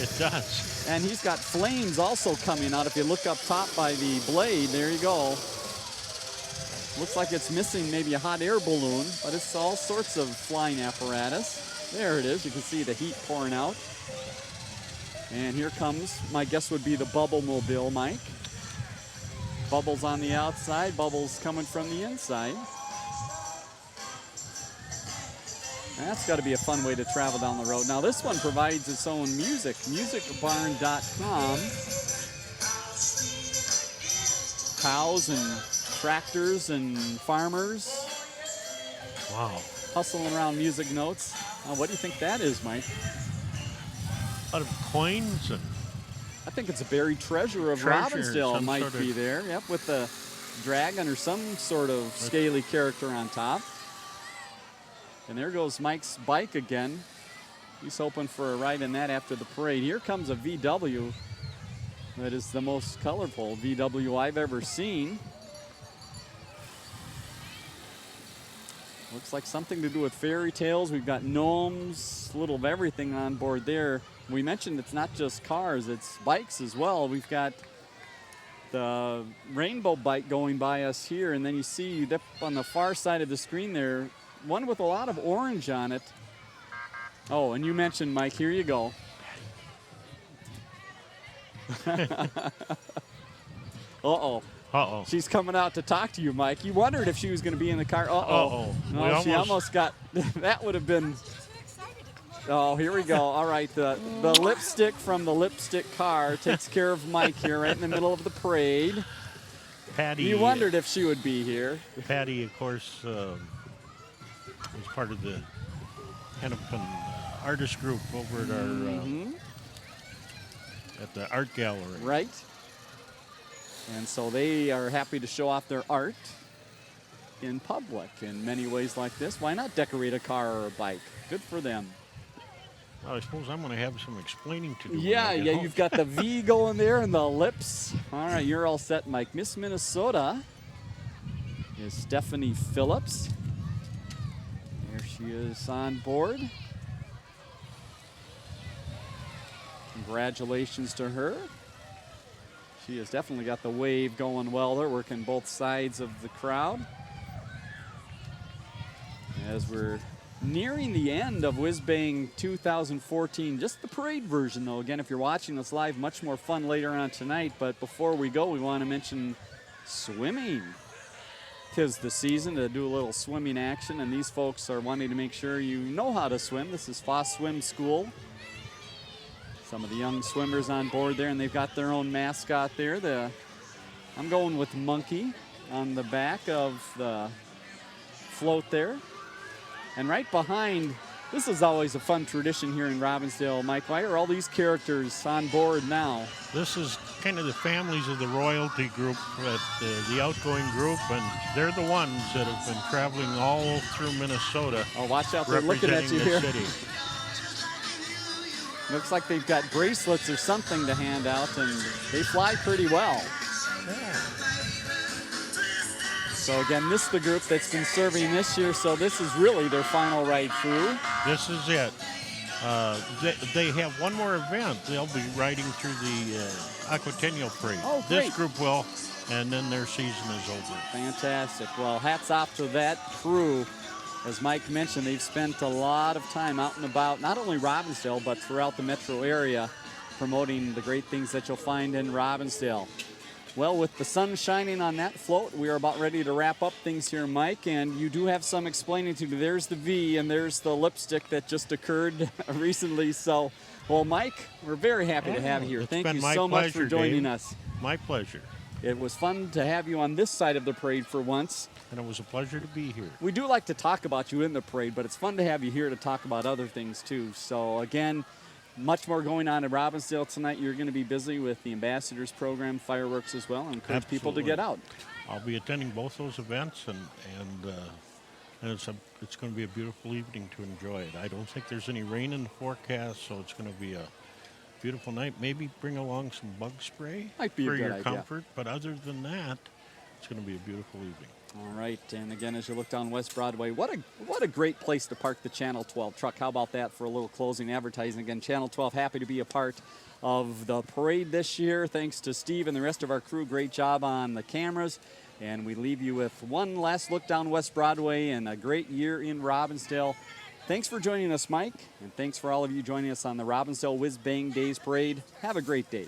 It does. And he's got flames also coming out. If you look up top by the blade, there you go. Looks like it's missing maybe a hot air balloon, but it's all sorts of flying apparatus. There it is. You can see the heat pouring out. And here comes, my guess would be the Bubble Mobile, Mike. Bubbles on the outside, bubbles coming from the inside. That's got to be a fun way to travel down the road. Now, this one provides its own music, musicbarn.com. Cows and tractors and farmers. Wow. hustling around music notes. What do you think that is, Mike? A lot of coins and I think it's a buried treasure of Treasure, Robbinsdale some might sort of- be there. Yep, with the dragon or some sort of scaly character on top. And there goes Mike's bike again. He's hoping for a ride in that after the parade. Here comes a VW that is the most colorful VW I've ever seen. Looks like something to do with fairy tales. We've got gnomes, a little of everything on board there. We mentioned it's not just cars, it's bikes as well. We've got the rainbow bike going by us here, and then you see up on the far side of the screen there, one with a lot of orange on it. Oh, and you mentioned, Mike, here you go. Uh-oh. uh-oh. She's coming out to talk to you, Mike. You wondered if she was going to be in the car. Uh-oh. Uh-oh. No, We she almost got, that would have been, Too excited to come over. oh, here we go. All right, the lipstick from the lipstick car takes care of Mike here right in the middle of the parade. Patty. You wondered if she would be here. Patty, of course, was part of the Hennepin artist group over at our at the art gallery. Right. And so they are happy to show off their art in public in many ways like this. Why not decorate a car or a bike? Good for them. Well, I suppose I'm going to have some explaining to do. when Yeah, I get yeah, home. you've got the V going there and the lips. All right, you're all set, Mike. Miss Minnesota is Stephanie Phillips. There she is on board. Congratulations to her. She has definitely got the wave going well. They're working both sides of the crowd. As we're nearing the end of Whiz Bang 2014, just the parade version though. Again, if you're watching this live, much more fun later on tonight. But before we go, we want to mention swimming. 'Tis the season to do a little swimming action, and these folks are wanting to make sure you know how to swim. This is Foss Swim School. Some of the young swimmers on board there, and they've got their own mascot there. I'm going with Monkey on the back of the float there. And right behind, this is always a fun tradition here in Robbinsdale, Mike. Why are all these characters on board now? This is kind of the families of the royalty group, the outgoing group, and they're the ones that have been traveling all through Minnesota. Oh, watch out, they're looking at representing you the here. city. Looks like they've got bracelets or something to hand out, and they fly pretty well. So again, this is the group that's been serving this year, so this is really their final ride through. This is it. They have one more event. They'll be riding through the Aquatennial Parade. Oh, great. This group will, and then their season is over. Fantastic. Well, hats off to that crew. As Mike mentioned, they've spent a lot of time out and about, not only Robbinsdale, but throughout the metro area, promoting the great things that you'll find in Robbinsdale. Well, with the sun shining on that float, we are about ready to wrap up things here, Mike, and you do have some explaining to do. There's the V, and there's the lipstick that just occurred recently. So, well, Mike, we're very happy to have you here. It's Thank been you my so much for pleasure, joining Dave. us. My pleasure. It was fun to have you on this side of the parade for once. And it was a pleasure to be here. We do like to talk about you in the parade, but it's fun to have you here to talk about other things too. So again, much more going on in Robbinsdale tonight. You're going to be busy with the Ambassadors Program, fireworks as well, and encourage people to get out. I'll be attending both those events, and it's going to be a beautiful evening to enjoy it. I don't think there's any rain in the forecast, so it's going to be a beautiful night. Maybe bring along some bug spray Might be a for good your idea. comfort, but other than that, it's going to be a beautiful evening. All right, and again, as you look down West Broadway, what a great place to park the Channel 12 truck. How about that for a little closing advertising? Again, Channel 12 happy to be a part of the parade this year. Thanks to Steve and the rest of our crew. Great job on the cameras. And we leave you with one last look down West Broadway and a great year in Robbinsdale. Thanks for joining us, Mike, and thanks for all of you joining us on the Robbinsdale Whiz Bang Days Parade. Have a great day.